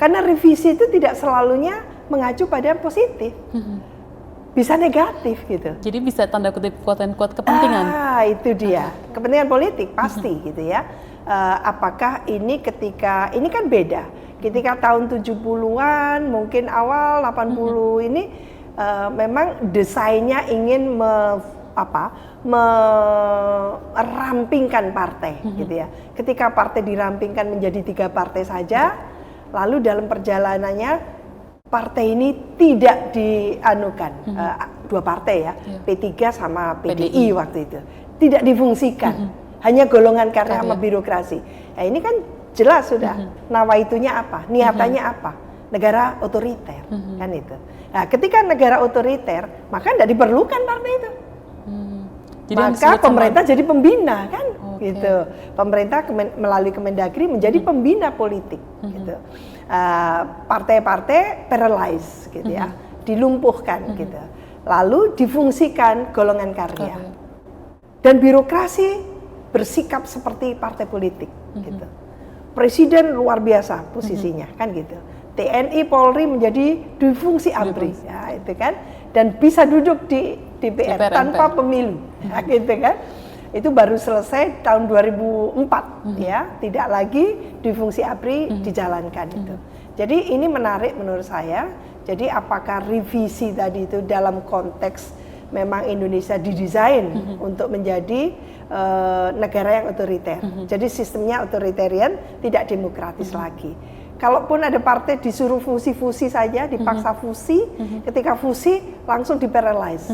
Karena revisi itu tidak selalunya mengacu pada positif, bisa negatif gitu. Jadi bisa tanda kutip quote-unquote kepentingan. Itu dia, kepentingan politik pasti gitu ya. Apakah ini ketika, ini kan beda, ketika tahun 70-an, mungkin awal 80 ini memang desainnya ingin merampingkan partai gitu ya. Ketika partai dirampingkan menjadi 3 partai saja, lalu dalam perjalanannya partai ini tidak dianukan, 2 partai ya, P3 sama PDI waktu itu, tidak difungsikan, hanya golongan karya sama birokrasi. Nah ini kan jelas sudah, nawaitunya apa, niatannya apa, negara otoriter, kan itu. Nah ketika negara otoriter, maka tidak diperlukan partai itu. Jadi maka pemerintah jadi pembina kan, gitu. Pemerintah melalui Kemendagri menjadi pembina politik, gitu. Partai-partai paralyze, gitu ya, dilumpuhkan, gitu. Lalu difungsikan golongan karya. Dan birokrasi bersikap seperti partai politik, gitu. Presiden luar biasa posisinya, kan gitu. TNI, Polri menjadi difungsi ABRI, ya, itu kan, dan bisa duduk di DPR tanpa pemilu, ya, gitu kan. Itu baru selesai tahun 2004, ya, tidak lagi difungsi ABRI dijalankan itu. Jadi ini menarik menurut saya. Jadi apakah revisi tadi itu dalam konteks memang Indonesia didesain untuk menjadi negara yang otoriter. Jadi sistemnya otoritarian, tidak demokratis lagi. Kalaupun ada partai disuruh fusi-fusi saja, dipaksa fusi, ketika fusi langsung diparalyze.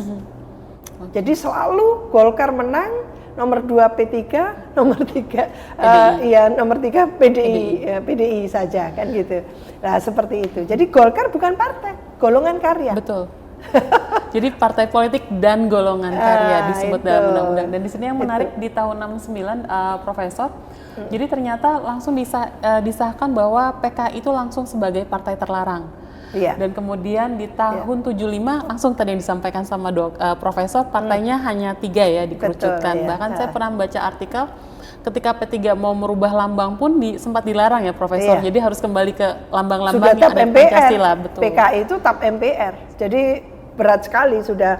Jadi selalu Golkar menang, nomor 2 P3, nomor 3 nomor 3 PDI saja kan gitu. Nah, seperti itu. Jadi Golkar bukan partai, golongan karya. Betul. Jadi partai politik dan golongan karya disebut dalam undang-undang. Dan di sini yang menarik di tahun 69 Profesor, jadi ternyata langsung disahkan bahwa PKI itu langsung sebagai partai terlarang. Dan kemudian di tahun 75 langsung tadi yang disampaikan sama Profesor, partainya hanya 3 ya dikerucutkan. Bahkan saya pernah membaca artikel ketika P3 mau merubah lambang pun sempat dilarang ya Profesor. Jadi harus kembali ke lambang-lambang yang ada Pancasila. Betul. PKI itu TAP MPR. Jadi berat sekali, sudah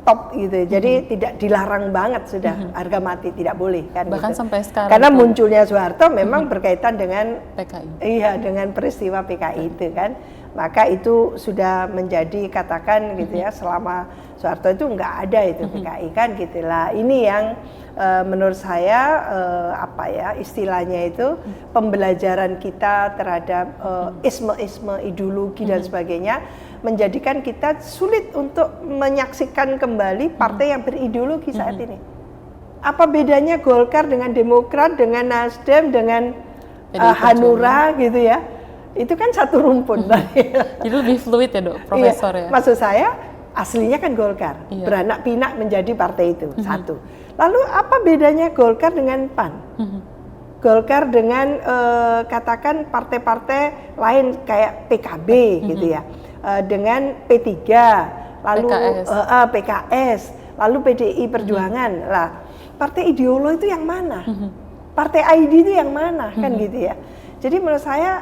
top gitu. Jadi tidak dilarang banget sudah, harga mati, tidak boleh kan. Bahkan gitu. sampai sekarang. Karena munculnya Soeharto memang berkaitan dengan PKI. Iya, dengan peristiwa PKI itu kan. Maka itu sudah menjadi katakan gitu ya, selama Soeharto itu nggak ada itu PKI kan gitu lah. Ini yang menurut saya istilahnya itu pembelajaran kita terhadap isme-isme ideologi dan sebagainya menjadikan kita sulit untuk menyaksikan kembali partai yang berideologi saat ini. Apa bedanya Golkar dengan Demokrat, dengan Nasdem, dengan Hanura gitu ya. Itu kan satu rumpun. Jadi lebih fluid ya dok, Profesor Iya, ya? maksud saya aslinya kan Golkar, beranak pinak menjadi partai itu, satu. Lalu apa bedanya Golkar dengan PAN? Golkar dengan katakan partai-partai lain kayak PKB gitu ya, dengan P3, lalu PKS, lalu PDI Perjuangan. Lah, partai ideolo itu yang mana? Partai ID itu yang mana? Kan gitu ya. Jadi menurut saya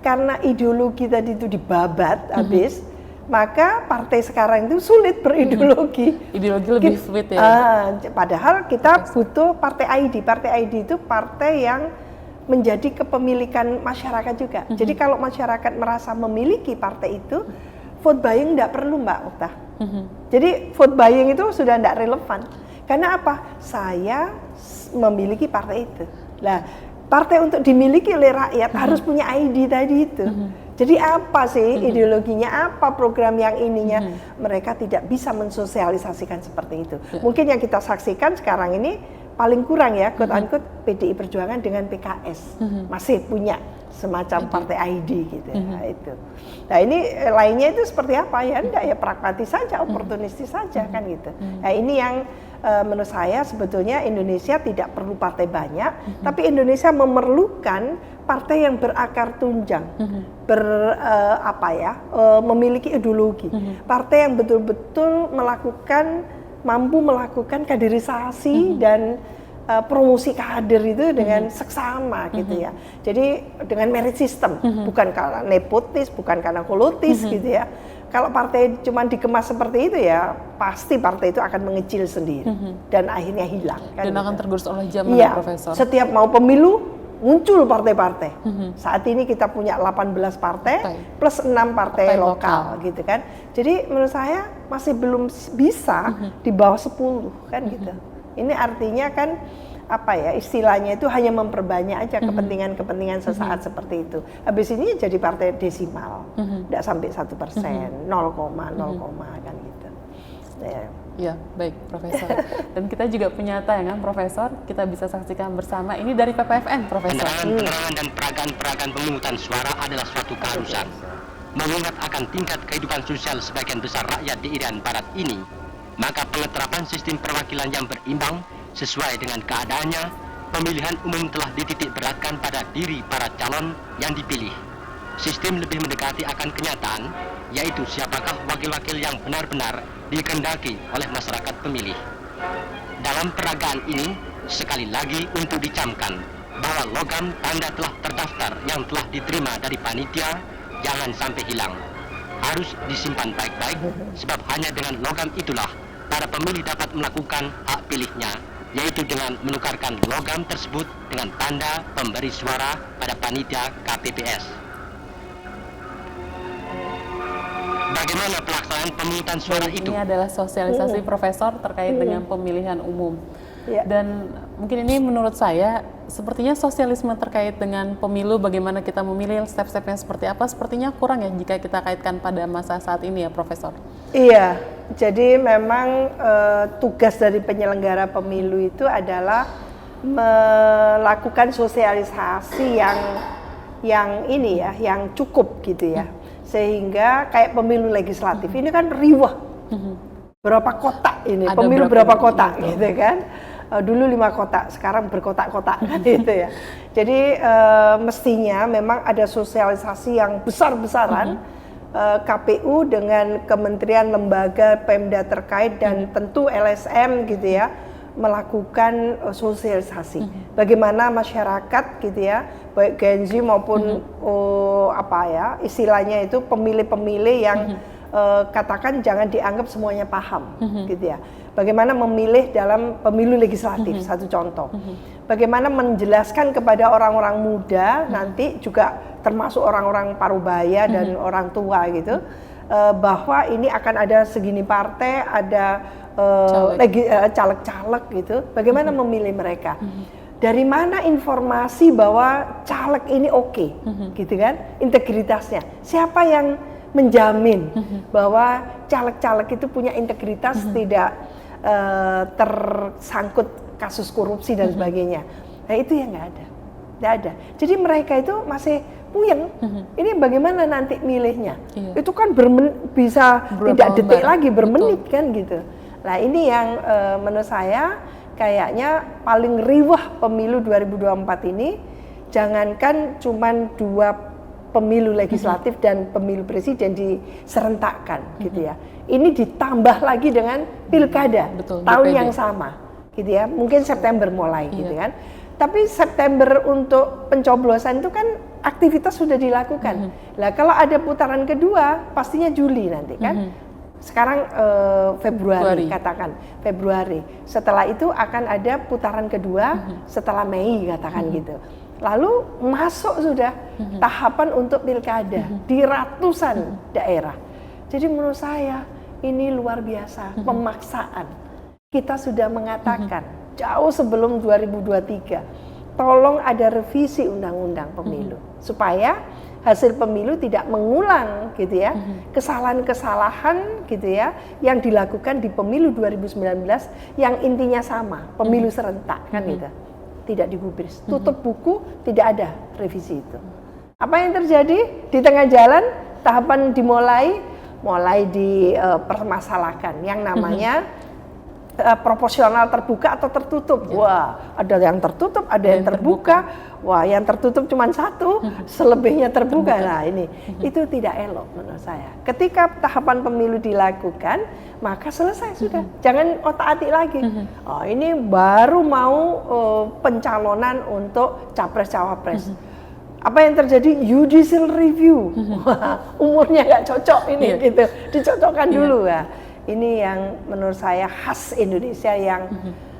karena ideologi tadi itu dibabat habis, maka partai sekarang itu sulit berideologi. Ideologi lebih fluid ya. Padahal kita butuh partai ID. Partai ID itu partai yang menjadi kepemilikan masyarakat juga. Jadi kalau masyarakat merasa memiliki partai itu, vote buying tidak perlu Mbak Okta. Jadi vote buying itu sudah tidak relevan. Karena apa? Saya memiliki partai itu. Nah, partai untuk dimiliki oleh rakyat harus punya ID tadi itu. Jadi apa sih ideologinya, apa program yang ininya? Mereka tidak bisa mensosialisasikan seperti itu. Mungkin yang kita saksikan sekarang ini paling kurang ya, quote-unquote PDI Perjuangan dengan PKS masih punya semacam partai ID gitu ya, itu. Nah ini lainnya itu seperti apa ya? Enggak ya, pragmatis saja, oportunistis saja kan gitu. Nah ini yang menurut saya sebetulnya Indonesia tidak perlu partai banyak, tapi Indonesia memerlukan partai yang berakar tunjang, memiliki ideologi, partai yang betul-betul mampu melakukan kaderisasi dan promosi kader itu dengan seksama gitu ya. Jadi dengan merit system, bukan karena nepotis, bukan karena kolotis gitu ya. Kalau partai cuma dikemas seperti itu ya, pasti partai itu akan mengecil sendiri dan akhirnya hilang. Kan Dan gitu. akan tergerus oleh zaman Iya, Profesor. setiap mau pemilu muncul partai-partai. Saat ini kita punya 18 partai plus 6 partai lokal gitu kan. Jadi menurut saya masih belum bisa di bawah 10 kan gitu. Ini artinya kan apa ya, istilahnya itu hanya memperbanyak aja kepentingan-kepentingan sesaat seperti itu. Habis ini jadi partai desimal, tidak sampai 1%, 0,0 kan gitu. Ya, baik Profesor. Dan kita juga punya tayangan Profesor, kita bisa saksikan bersama. Ini dari PPFN Profesor. Penerangan dan peragaan pemungutan suara adalah suatu keharusan. Mengingat akan tingkat kehidupan sosial sebagian besar rakyat di Irian Barat ini, maka pengeterapan sistem perwakilan yang berimbang sesuai dengan keadaannya, pemilihan umum telah dititik beratkan pada diri para calon yang dipilih. Sistem lebih mendekati akan kenyataan, yaitu siapakah wakil-wakil yang benar-benar dikehendaki oleh masyarakat pemilih. Dalam peragaan ini, sekali lagi untuk dicamkan bahwa logam tanda telah terdaftar yang telah diterima dari panitia jangan sampai hilang. Harus disimpan baik-baik, sebab hanya dengan logam itulah para pemilih dapat melakukan hak pilihnya, yaitu dengan menukarkan logam tersebut dengan tanda pemberi suara pada panitia KPPS. Bagaimana pelaksanaan pemungutan suara itu? Ini adalah sosialisasi Profesor terkait dengan pemilihan umum. Dan mungkin ini menurut saya, sepertinya sosialisme terkait dengan pemilu, bagaimana kita memilih, step-stepnya seperti apa, sepertinya kurang ya jika kita kaitkan pada masa saat ini ya Profesor. Iya, jadi memang tugas dari penyelenggara pemilu itu adalah melakukan sosialisasi yang cukup gitu ya. Sehingga kayak pemilu legislatif ini kan riwah. Berapa kotak ini, Ada pemilu berapa kotak gitu. gitu kan. Dulu 5 kotak, sekarang berkotak-kotak kan gitu ya. Jadi mestinya memang ada sosialisasi yang besar-besaran KPU dengan kementerian, lembaga, Pemda terkait dan tentu LSM gitu ya, melakukan sosialisasi. Bagaimana masyarakat gitu ya, baik Gen Z maupun istilahnya itu pemilih-pemilih yang katakan jangan dianggap semuanya paham gitu ya. Bagaimana memilih dalam pemilu legislatif, satu contoh. Bagaimana menjelaskan kepada orang-orang muda, nanti juga termasuk orang-orang parubaya dan orang tua gitu, bahwa ini akan ada segini partai, ada caleg-caleg gitu. Bagaimana memilih mereka? Dari mana informasi bahwa caleg ini oke, gitu kan? Integritasnya. Siapa yang menjamin bahwa caleg-caleg itu punya integritas, tidak tersangkut kasus korupsi dan sebagainya. Nah itu yang nggak ada. Tidak ada. Jadi mereka itu masih puyeng. Ini bagaimana nanti milihnya? Itu kan bisa tidak detik lagi, bermenit kan gitu. Nah ini yang menurut saya kayaknya paling riwah pemilu 2024 ini. Jangankan cuman 2 pemilu legislatif dan pemilu presiden diserentakkan gitu ya. Ini ditambah lagi dengan pilkada tahun yang sama gitu ya. Mungkin September mulai gitu kan. Tapi September untuk pencoblosan itu kan aktivitas sudah dilakukan. Lah kalau ada putaran kedua pastinya Juli nanti kan. Sekarang Februari katakan Februari. Setelah itu akan ada putaran kedua setelah Mei katakan gitu. Lalu masuk sudah tahapan untuk pilkada di ratusan daerah. Jadi menurut saya ini luar biasa pemaksaan. Kita sudah mengatakan jauh sebelum 2023, tolong ada revisi undang-undang pemilu supaya hasil pemilu tidak mengulang gitu ya kesalahan-kesalahan gitu ya yang dilakukan di pemilu 2019 yang intinya sama, pemilu serentak kan gitu. Tidak digubris, tutup buku, tidak ada revisi itu. Apa yang terjadi di tengah jalan? Tahapan mulai dipermasalahkan yang namanya proporsional terbuka atau tertutup. Wah, ada yang tertutup, ada yang terbuka. Wah, yang tertutup cuma 1, selebihnya terbuka. Nah, ini itu tidak elok menurut saya. Ketika tahapan pemilu dilakukan, maka selesai sudah. Jangan otak-atik lagi. Oh, ini baru mau pencalonan untuk capres-cawapres. Apa yang terjadi? Judicial review. Wah, umurnya nggak cocok ini gitu. Dicocokkan dulu ya. Ini yang menurut saya khas Indonesia yang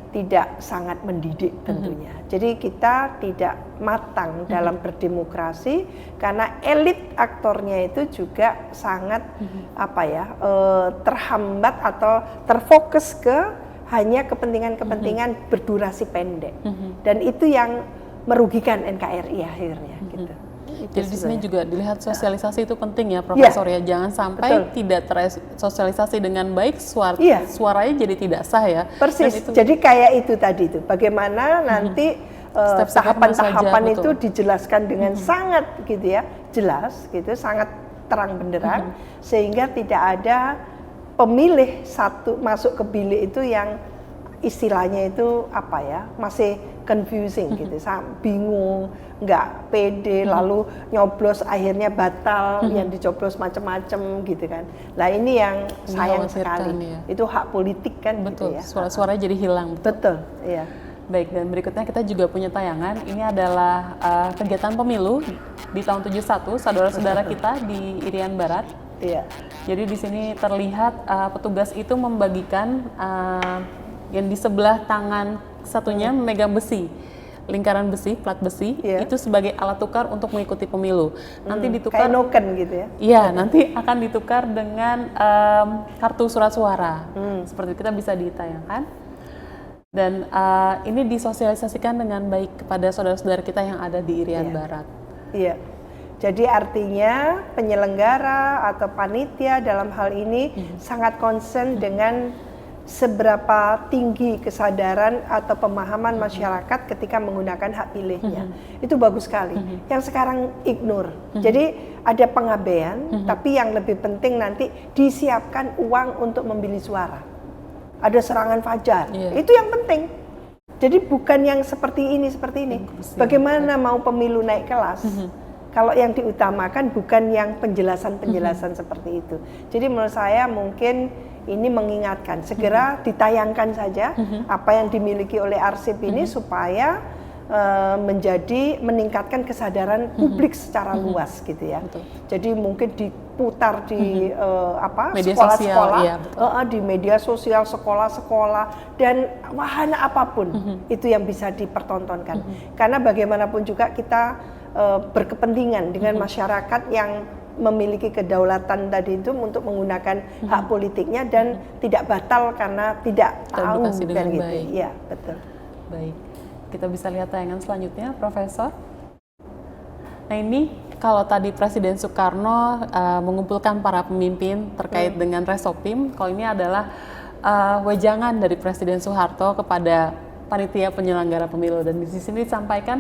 tidak sangat mendidik tentunya. Jadi kita tidak matang dalam berdemokrasi karena elit aktornya itu juga sangat terhambat atau terfokus ke hanya kepentingan-kepentingan berdurasi pendek. Dan itu yang merugikan NKRI akhirnya gitu. Jadi di sini juga dilihat sosialisasi itu penting ya Profesor ya, jangan sampai tidak tersosialisasi dengan baik, suaranya jadi tidak sah ya. Persis, jadi kayak itu tadi itu, bagaimana nanti tahapan-tahapan itu dijelaskan dengan sangat gitu ya, jelas gitu, sangat terang benderang, sehingga tidak ada pemilih satu masuk ke bilik itu yang istilahnya itu masih confusing gitu, bingung, nggak pede, lalu nyoblos akhirnya batal, yang dicoblos macam-macam gitu kan. Nah ini yang sayang sekali, itu hak politik kan. Betul, gitu ya. Suara-suara jadi hilang. Betul, iya. Baik, dan berikutnya kita juga punya tayangan. Ini adalah kegiatan pemilu di tahun 71, saudara-saudara kita di Irian Barat. Iya. Jadi di sini terlihat petugas itu membagikan yang di sebelah tangan satunya memegang besi, lingkaran besi, plat besi, itu sebagai alat tukar untuk mengikuti pemilu. Nanti ditukar kayak noken gitu ya? Iya, nanti akan ditukar dengan kartu surat suara. Seperti kita bisa ditayangkan. Dan ini disosialisasikan dengan baik kepada saudara-saudara kita yang ada di Irian Barat. Iya. Jadi artinya penyelenggara atau panitia dalam hal ini sangat concern dengan seberapa tinggi kesadaran atau pemahaman masyarakat ketika menggunakan hak pilihnya. Itu bagus sekali. Yang sekarang ignore. Jadi ada pengabaian, tapi yang lebih penting nanti disiapkan uang untuk membeli suara. Ada serangan fajar. Itu yang penting. Jadi bukan yang seperti ini. Bagaimana mau pemilu naik kelas? Kalau yang diutamakan bukan yang penjelasan-penjelasan seperti itu. Jadi menurut saya mungkin ini mengingatkan, segera ditayangkan saja apa yang dimiliki oleh arsip ini supaya meningkatkan kesadaran publik secara luas gitu ya. Jadi mungkin diputar di sekolah-sekolah, di media sosial, sekolah-sekolah, dan wahana apapun itu yang bisa dipertontonkan. Karena bagaimanapun juga kita berkepentingan dengan masyarakat yang memiliki kedaulatan tadi itu untuk menggunakan hak politiknya dan tidak batal karena tidak tahu dan gitu. Iya, betul. Baik. Kita bisa lihat tayangan selanjutnya, Profesor. Nah, ini kalau tadi Presiden Soekarno mengumpulkan para pemimpin terkait dengan Resopim, kalau ini adalah wejangan dari Presiden Soeharto kepada panitia penyelenggara pemilu, dan di sini disampaikan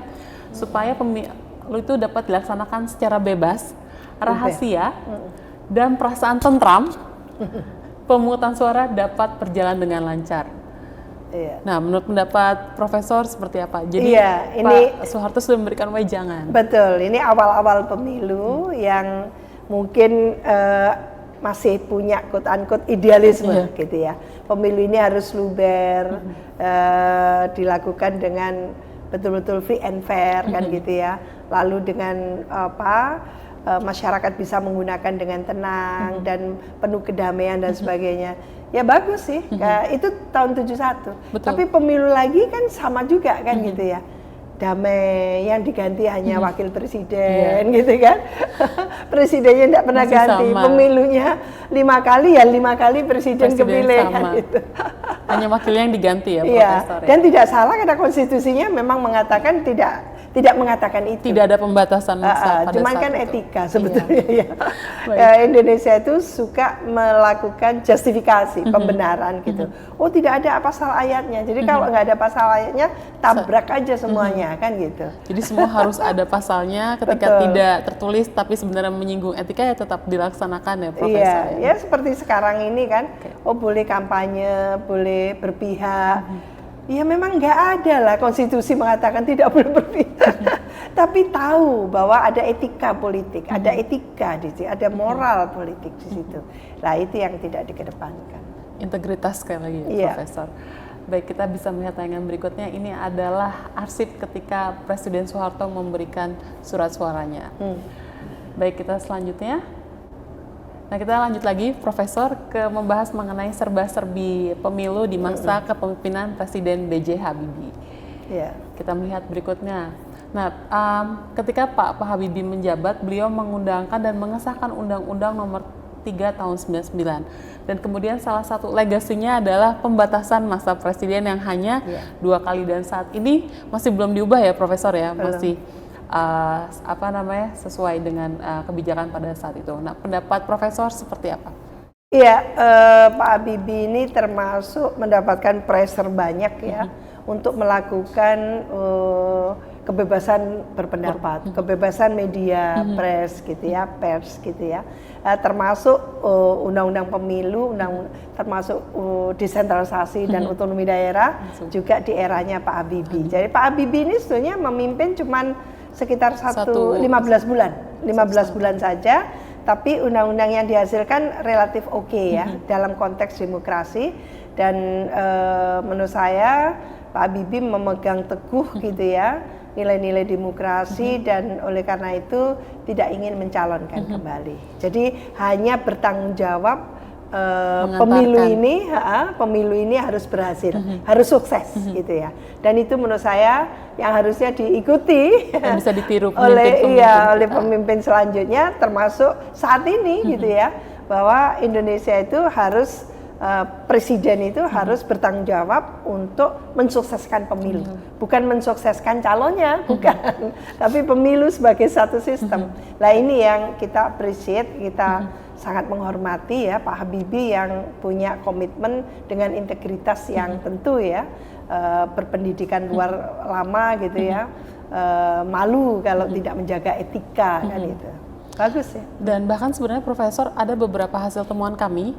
supaya pemilu itu dapat dilaksanakan secara bebas, rahasia, dan perasaan tentram, pemungutan suara dapat berjalan dengan lancar. Iya. Nah, menurut pendapat Profesor seperti apa? Jadi Pak Soeharto sudah memberikan wejangan. Betul, ini awal-awal pemilu yang mungkin masih punya quote-unquote idealisme gitu ya. Pemilu ini harus luber, dilakukan dengan betul-betul free and fair kan gitu ya. Lalu dengan masyarakat bisa menggunakan dengan tenang dan penuh kedamaian dan sebagainya. Ya bagus sih, itu tahun 71. Betul. Tapi pemilu lagi kan sama juga kan gitu ya. Damai, yang diganti hanya wakil presiden gitu kan. Presidennya tidak pernah masih ganti, sama. Pemilunya 5 kali ya 5 kali presiden kepilih kan gitu. Hanya wakilnya yang diganti ya Iya, Profesor ya? dan tidak salah karena konstitusinya memang mengatakan tidak mengatakan itu. Tidak ada pembatasan masa pada Cuman saat kan itu. etika sebetulnya ya. Baik. Indonesia itu suka melakukan justifikasi, pembenaran gitu. Oh tidak ada pasal ayatnya, jadi kalau nggak ada pasal ayatnya tabrak aja semuanya kan gitu. Jadi semua harus ada pasalnya, ketika Betul. tidak tertulis tapi sebenarnya menyinggung etika ya tetap dilaksanakan ya Profesor. Iya, ya seperti sekarang ini kan, oh boleh kampanye, boleh berpihak. Ya memang nggak ada lah konstitusi mengatakan tidak boleh berpihak. Tapi tahu bahwa ada etika politik, ada etika di situ, ada moral politik di situ. Nah itu yang tidak dikedepankan. Integritas sekali lagi ya Iya. Profesor. Baik, kita bisa melihat tayangan berikutnya. Ini adalah arsip ketika Presiden Soeharto memberikan surat suaranya. Baik, kita selanjutnya. Nah, kita lanjut lagi, Profesor, ke membahas mengenai serba-serbi pemilu di masa kepemimpinan Presiden B.J. Habibie. Ya. Kita melihat berikutnya. Nah, ketika Pak Habibie menjabat, beliau mengundangkan dan mengesahkan Undang-Undang Nomor 3 Tahun 99. Dan kemudian salah satu legasinya adalah pembatasan masa presiden yang hanya 2 kali, dan saat ini masih belum diubah ya, Profesor ya, masih sesuai dengan kebijakan pada saat itu. Nah, pendapat Profesor seperti apa? Iya, Pak Habibie ini termasuk mendapatkan pressure banyak ya untuk melakukan kebebasan berpendapat, kebebasan media, pers gitu ya, termasuk undang-undang pemilu, termasuk desentralisasi dan otonomi daerah juga di eranya Pak Habibie. Jadi Pak Habibie ini sebetulnya memimpin cuman sekitar 15 bulan saja, tapi undang-undang yang dihasilkan relatif oke ya dalam konteks demokrasi, dan menurut saya Pak Habibie memegang teguh gitu ya nilai-nilai demokrasi, dan oleh karena itu tidak ingin mencalonkan kembali. Jadi hanya bertanggung jawab pemilu ini harus berhasil, harus sukses gitu ya. Dan itu menurut saya yang harusnya diikuti dan bisa ditiru oleh pemimpin selanjutnya, termasuk saat ini gitu ya, bahwa Indonesia itu harus presiden itu harus bertanggung jawab untuk mensukseskan pemilu, bukan mensukseskan calonnya, bukan, tapi pemilu sebagai satu sistem. Nah ini yang kita appreciate, kita sangat menghormati ya Pak Habibie yang punya komitmen dengan integritas yang tentu ya, berpendidikan luar lama gitu ya, malu kalau tidak menjaga etika kan itu. Bagus ya. Dan bahkan sebenarnya Profesor, ada beberapa hasil temuan kami,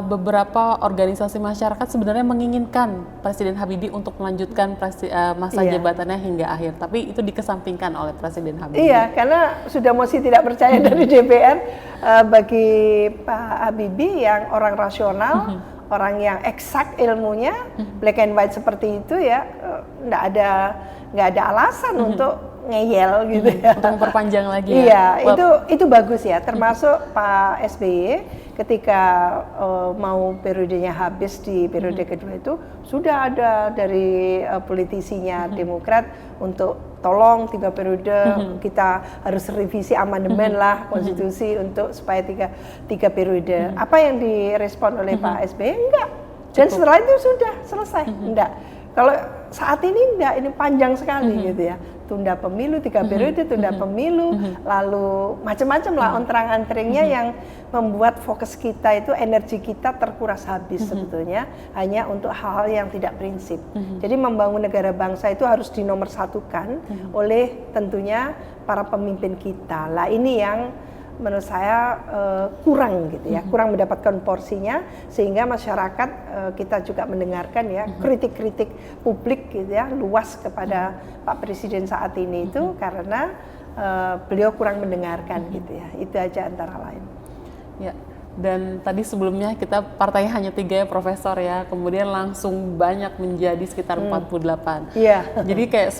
beberapa organisasi masyarakat sebenarnya menginginkan Presiden Habibie untuk melanjutkan masa jabatannya hingga akhir, tapi itu dikesampingkan oleh Presiden Habibie. Iya, karena sudah mosi tidak percaya dari DPR. Bagi Pak Habibie yang orang rasional, orang yang eksak ilmunya, black and white seperti itu ya, nggak ada alasan untuk ngeyel gitu ya. Untuk memperpanjang lagi ya. Iya, itu bagus ya. Termasuk Pak SBY ketika mau periodenya habis di periode kedua itu sudah ada dari politisinya Demokrat untuk tolong 3 periode kita harus revisi amandemen lah konstitusi untuk supaya tiga periode. Apa yang direspon oleh Pak SBY? Enggak. Dan setelah itu sudah selesai. Enggak. Kalau saat ini enggak, ini panjang sekali gitu ya. tunda pemilu, 3 periode tunda pemilu, lalu macam-macam lah ontrang-antringnya yang membuat fokus kita itu, energi kita terkuras habis sebetulnya hanya untuk hal-hal yang tidak prinsip. Jadi membangun negara bangsa itu harus dinomorsatukan oleh tentunya para pemimpin kita. Lah ini yang menurut saya kurang gitu ya, kurang mendapatkan porsinya, sehingga masyarakat kita juga mendengarkan ya kritik-kritik publik gitu ya luas kepada Pak Presiden saat ini itu karena beliau kurang mendengarkan gitu ya, itu aja antara lain. Ya. Dan tadi sebelumnya kita partainya hanya 3 ya Profesor ya, kemudian langsung banyak menjadi sekitar 48. Iya. Jadi kayak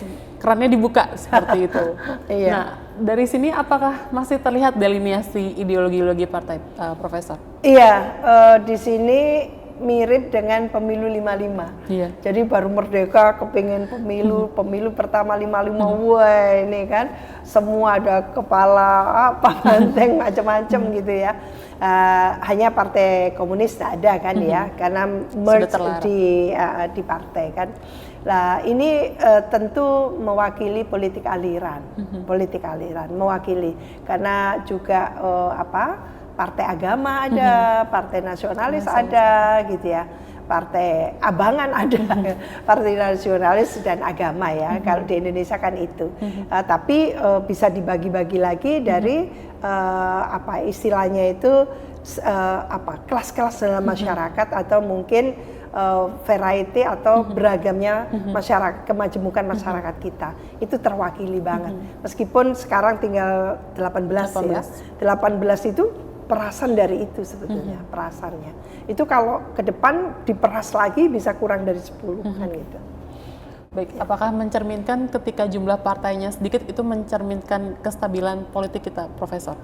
kerannya dibuka seperti itu. Iya. Nah, dari sini apakah masih terlihat delineasi ideologi-ideologi partai, Profesor? Iya, di sini mirip dengan pemilu 55. Iya. Jadi baru merdeka kepingin pemilu pertama 55, wah ini kan semua ada kepala apa banteng macam-macam gitu ya. Hanya Partai Komunis tak ada kan ya, karena merge di partai kan. Nah ini tentu mewakili politik aliran, mewakili karena juga partai agama ada, partai nasionalis ada gitu ya, partai abangan ada, partai nasionalis dan agama ya, kalau di Indonesia kan itu. Tapi bisa dibagi-bagi lagi dari istilahnya itu kelas-kelas dalam masyarakat atau mungkin variety atau beragamnya masyarakat, kemajemukan masyarakat kita itu terwakili banget. Meskipun sekarang tinggal 18 ya, 18 itu perasan dari itu sebetulnya, perasannya. Itu kalau ke depan diperas lagi bisa kurang dari 10 kan gitu. Baik, apakah mencerminkan ketika jumlah partainya sedikit itu mencerminkan kestabilan politik kita, Profesor?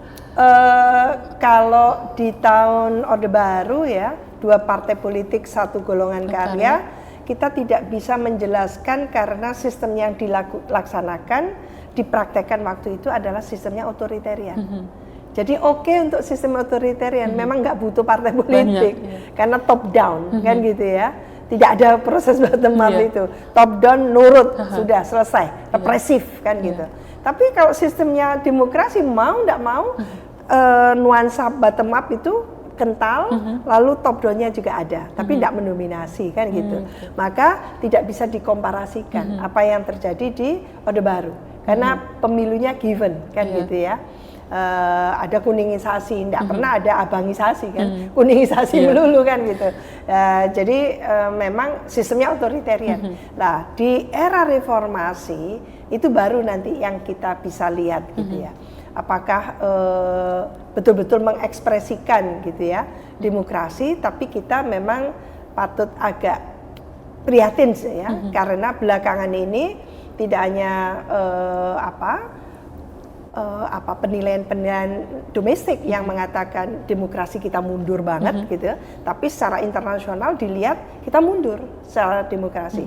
Kalau di tahun Orde Baru ya, 2 partai politik 1 golongan karya, kita tidak bisa menjelaskan karena sistem yang dilaksanakan, dipraktekkan waktu itu adalah sistemnya otoritarian. Jadi untuk sistem otoritarian memang nggak butuh partai politik karena top down kan gitu ya, tidak ada proses bottom up itu, top down nurut sudah selesai, represif kan gitu. Tapi kalau sistemnya demokrasi mau nggak mau nuansa bottom up itu kental, lalu top down-nya juga ada, tapi tidak mendominasi kan gitu. Maka tidak bisa dikomparasikan apa yang terjadi di Orde Baru karena pemilunya given kan gitu ya. Ada kuningisasi, tidak pernah ada abangisasi kan, kuningisasi melulu kan gitu. Jadi memang sistemnya otoritarian. Nah di era reformasi itu baru nanti yang kita bisa lihat gitu ya. Apakah betul-betul mengekspresikan gitu ya demokrasi, tapi kita memang patut agak prihatin ya, karena belakangan ini tidak hanya penilaian domestik yang mengatakan demokrasi kita mundur banget gitu, tapi secara internasional dilihat kita mundur secara demokrasi.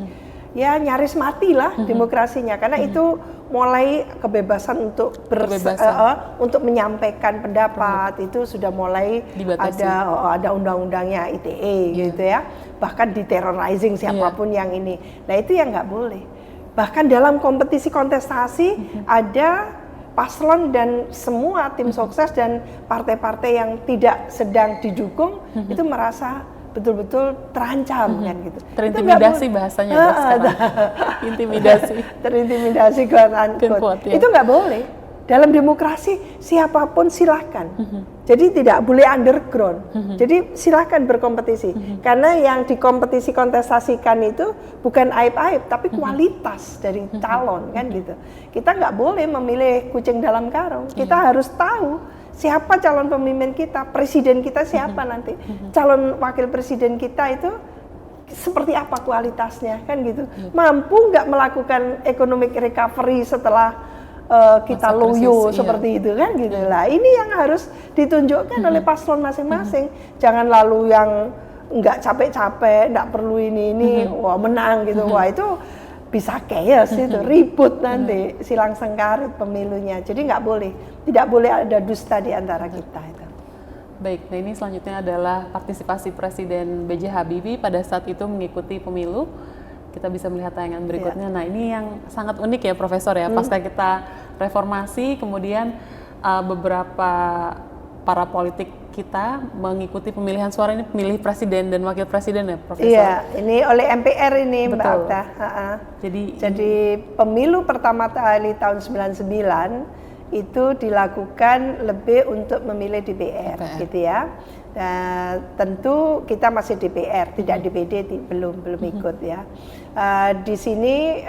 Ya nyaris matilah demokrasinya karena itu mulai kebebasan untuk untuk menyampaikan pendapat itu sudah mulai dibatasi. Ada undang-undangnya ITE gitu ya, bahkan diterrorizing siapapun yang ini. Nah itu yang nggak boleh. Bahkan dalam kompetisi kontestasi ada paslon dan semua tim sukses dan partai-partai yang tidak sedang didukung itu merasa betul-betul terancam kan gitu. Terintimidasi bahasanya sekarang. Intimidasi. Terintimidasi quote. Itu nggak boleh. Dalam demokrasi siapapun silahkan. Jadi tidak boleh underground. Jadi silahkan berkompetisi. Karena yang dikompetisi kontestasikan itu bukan aib-aib, tapi kualitas dari calon kan gitu. Kita nggak boleh memilih kucing dalam karung. Kita harus tahu siapa calon pemimpin kita, presiden kita siapa nanti, calon wakil presiden kita itu seperti apa kualitasnya kan gitu. Mampu nggak melakukan economic recovery setelah kita loyo seperti itu kan gitu lah. Ini yang harus ditunjukkan oleh paslon masing-masing. Jangan lalu yang nggak capek-capek, nggak perlu ini, wah menang gitu, wah itu bisa chaos itu, ribut nanti, silang sengkarit pemilunya. Jadi nggak boleh, tidak boleh ada dusta di antara kita itu. Baik, nah ini selanjutnya adalah partisipasi Presiden B.J. Habibie pada saat itu mengikuti pemilu. kita bisa melihat tayangan berikutnya. Nah, ini yang sangat unik ya Profesor ya, pasca kita reformasi, kemudian beberapa para politik kita mengikuti pemilihan suara ini, pemilih presiden dan wakil presiden ya Profesor? Iya, ini oleh MPR ini Mbak Betul. Okta. Jadi pemilu pertama kali tahun 99 itu dilakukan lebih untuk memilih DPR. Gitu ya. Dan tentu kita masih DPR, tidak DPD, belum ikut ya. Di sini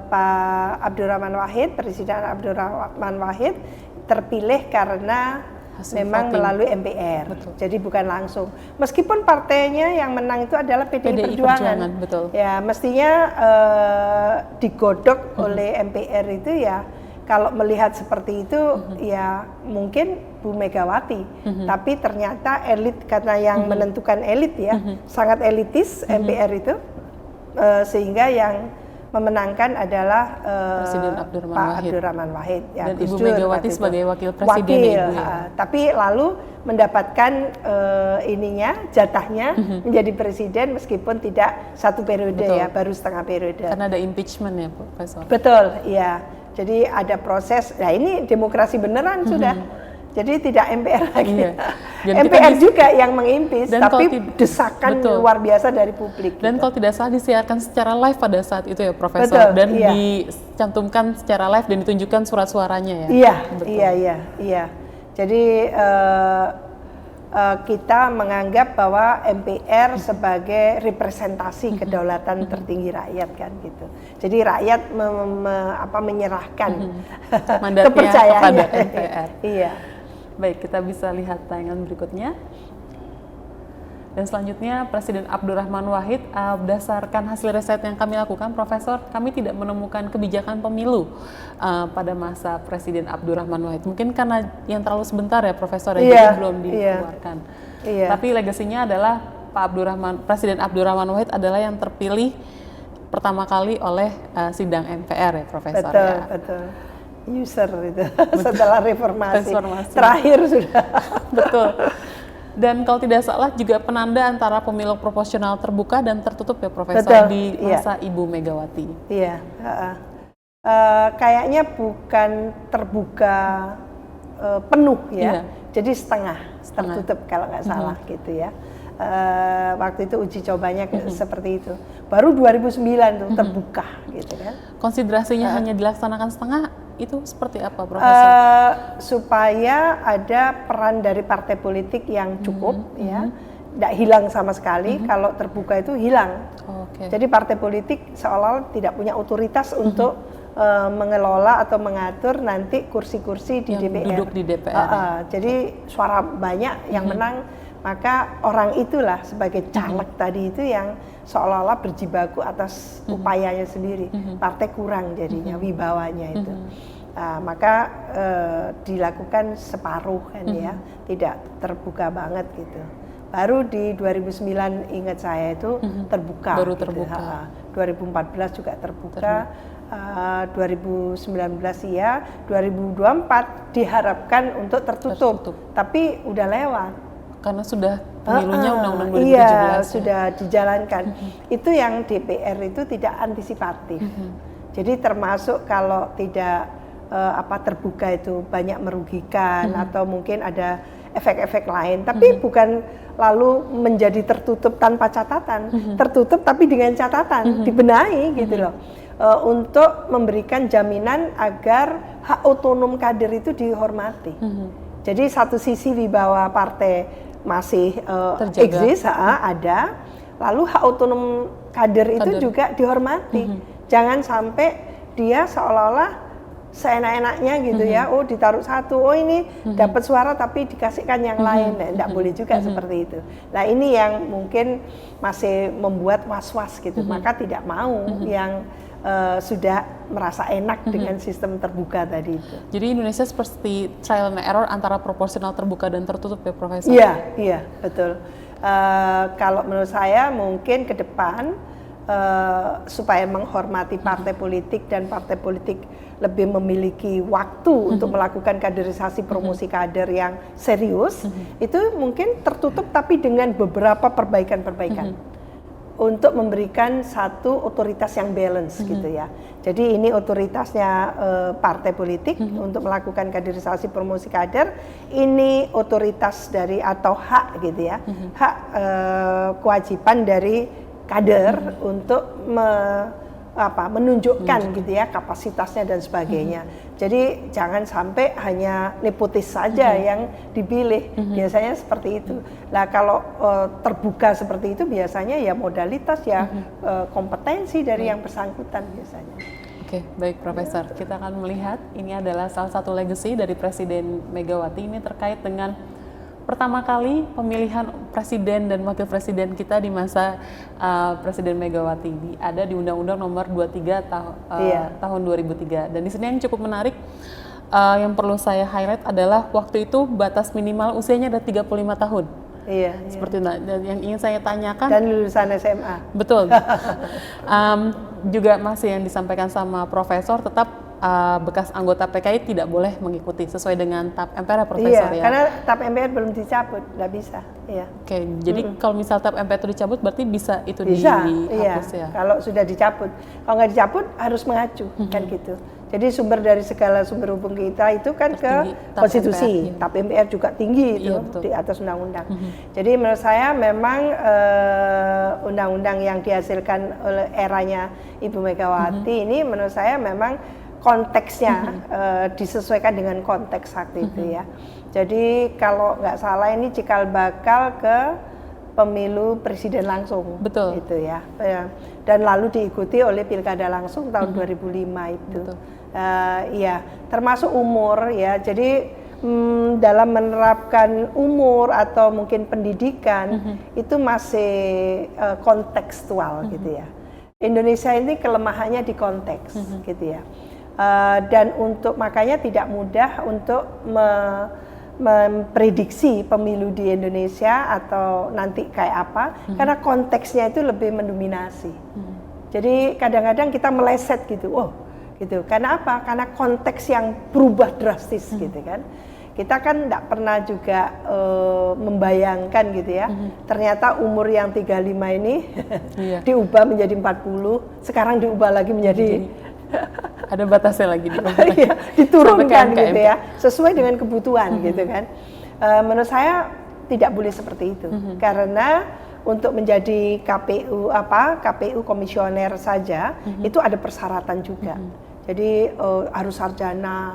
Pak Abdurrahman Wahid, Presiden Abdurrahman Wahid terpilih karena memang melalui MPR. Betul. Jadi bukan langsung. Meskipun partainya yang menang itu adalah PDI Perjuangan. Betul. Ya, mestinya digodok oleh MPR itu ya. Kalau melihat seperti itu, ya mungkin Bu Megawati. Tapi ternyata elit, karena yang menentukan elit ya, sangat elitis MPR itu, sehingga yang memenangkan adalah Pak Abdurrahman Wahid. Ya, dan Ibu Megawati sebagai wakil presiden. Ibu, ya. Tapi lalu mendapatkan jatahnya menjadi presiden meskipun tidak satu periode. Betul. Ya, baru setengah periode. Karena ada impeachment ya Profesor. Betul, iya. Jadi ada proses, nah ini demokrasi beneran sudah. Jadi tidak MPR lagi. Iya. MPR juga yang mengimpis, tapi desakan luar biasa dari publik. Dan gitu. kalau tidak salah disiarkan secara live pada saat itu ya Profesor. Betul, dan dicantumkan secara live dan ditunjukkan surat suaranya ya. Iya. Jadi kita menganggap bahwa MPR sebagai representasi kedaulatan tertinggi rakyat kan gitu. Jadi rakyat menyerahkan mandatnya kepada MPR. Iya. Baik, kita bisa lihat tayangan berikutnya. Dan selanjutnya Presiden Abdurrahman Wahid, berdasarkan hasil riset yang kami lakukan, Profesor, kami tidak menemukan kebijakan pemilu pada masa Presiden Abdurrahman Wahid. Mungkin karena yang terlalu sebentar ya Profesor, jadi belum dikeluarkan. Tapi legasinya adalah Presiden Abdurrahman Wahid adalah yang terpilih pertama kali oleh sidang MPR ya Profesor. Betul. User itu setelah reformasi. Terakhir sudah. Betul. Dan kalau tidak salah juga penanda antara pemilu proporsional terbuka dan tertutup ya Profesor. Betul, di masa Ibu Megawati. Iya. Kayaknya bukan terbuka penuh ya. Jadi setengah tertutup kalau nggak salah gitu ya. Waktu itu uji cobanya seperti itu. Baru 2009 tuh terbuka gitu kan. Konsiderasinya hanya dilaksanakan setengah, itu seperti apa Profesor? Supaya ada peran dari partai politik yang cukup ya. Tidak hilang sama sekali. Kalau terbuka itu hilang. Jadi partai politik seolah-olah tidak punya otoritas untuk mengelola atau mengatur nanti kursi-kursi di DPR. Duduk di DPR. Jadi suara banyak yang menang, maka orang itulah sebagai caleg tadi itu yang seolah-olah berjibaku atas upayanya sendiri. Partai kurang jadinya wibawanya itu. Maka dilakukan separuh kan ya, tidak terbuka banget gitu. Baru di 2009 ingat saya itu terbuka. Baru gitu. terbuka. 2014 juga terbuka. 2019 iya, 2024 diharapkan untuk tertutup. Tapi udah lewat. Karena sudah pemilunya Undang-Undang 2017. Iya, sudah dijalankan. Itu yang DPR itu tidak antisipatif. Jadi termasuk kalau tidak terbuka itu banyak merugikan atau mungkin ada efek-efek lain. Tapi bukan lalu menjadi tertutup tanpa catatan. Tertutup tapi dengan catatan, dibenahi gitu loh. Untuk memberikan jaminan agar hak otonom kader itu dihormati. Jadi satu sisi wibawa partai masih eksis, ada, lalu hak otonom kader itu juga dihormati. Jangan sampai dia seolah-olah seenak-enaknya gitu ya, ditaruh satu, ini dapat suara tapi dikasihkan yang lain, tidak boleh juga seperti itu. Nah ini yang mungkin masih membuat was-was gitu, maka tidak mau yang sudah merasa enak dengan sistem terbuka tadi itu. Jadi Indonesia seperti trial and error antara proporsional terbuka dan tertutup ya Profesor? Iya betul. Kalau menurut saya mungkin ke depan supaya menghormati partai politik dan partai politik lebih memiliki waktu untuk melakukan kaderisasi promosi kader yang serius, itu mungkin tertutup tapi dengan beberapa perbaikan-perbaikan. untuk memberikan satu otoritas yang balance gitu ya. Jadi ini otoritasnya partai politik untuk melakukan kaderisasi promosi kader, ini otoritas dari atau hak gitu ya, hak kewajiban dari kader untuk menunjukkan gitu ya kapasitasnya dan sebagainya. Jadi jangan sampai hanya nepotis saja yang dipilih. Biasanya seperti itu. Nah kalau terbuka seperti itu biasanya ya modalitas ya kompetensi dari yang bersangkutan biasanya. Oke, baik Profesor. Kita akan melihat ini adalah salah satu legacy dari Presiden Megawati ini terkait dengan pertama kali pemilihan presiden dan wakil presiden kita di masa Presiden Megawati ini ada di Undang-Undang Nomor 23 tahun 2003. Dan di sini yang cukup menarik yang perlu saya highlight adalah waktu itu batas minimal usianya ada 35 tahun. Iya. Seperti itu. Dan yang ingin saya tanyakan dan lulusan SMA. Betul. Juga masih yang disampaikan sama Profesor tetap bekas anggota PKI tidak boleh mengikuti sesuai dengan TAP MPR Profesor ya. Karena TAP MPR belum dicabut, nggak bisa. Iya. Oke, jadi kalau misal TAP MPR itu dicabut berarti bisa itu bisa, dihapus iya. ya. Kalau sudah dicabut, kalau nggak dicabut harus mengacu kan gitu. Jadi sumber dari segala sumber hubung kita itu kan tertinggi, ke TAP konstitusi, MPR, TAP MPR juga tinggi itu di atas undang-undang. Jadi menurut saya memang undang-undang yang dihasilkan oleh eranya Ibu Megawati ini menurut saya memang konteksnya disesuaikan dengan konteks saat itu ya. Jadi kalau nggak salah ini cikal bakal ke pemilu presiden langsung. Betul. Itu ya. Dan lalu diikuti oleh pilkada langsung tahun 2005 itu. Iya, termasuk umur ya. Jadi dalam menerapkan umur atau mungkin pendidikan itu masih kontekstual gitu ya. Indonesia ini kelemahannya di konteks gitu ya. Dan untuk makanya tidak mudah untuk memprediksi pemilu di Indonesia atau nanti kayak apa, karena konteksnya itu lebih mendominasi. Jadi kadang-kadang kita meleset gitu, gitu. Karena apa? Karena konteks yang berubah drastis gitu kan. Kita kan tidak pernah juga membayangkan gitu ya, ternyata umur yang 35 ini diubah menjadi 40, sekarang diubah lagi menjadi ada batasnya lagi diturunkan gitu ya, sesuai dengan kebutuhan gitu kan. Menurut saya tidak boleh seperti itu, karena untuk menjadi KPU komisioner saja itu ada persyaratan juga. Jadi harus sarjana,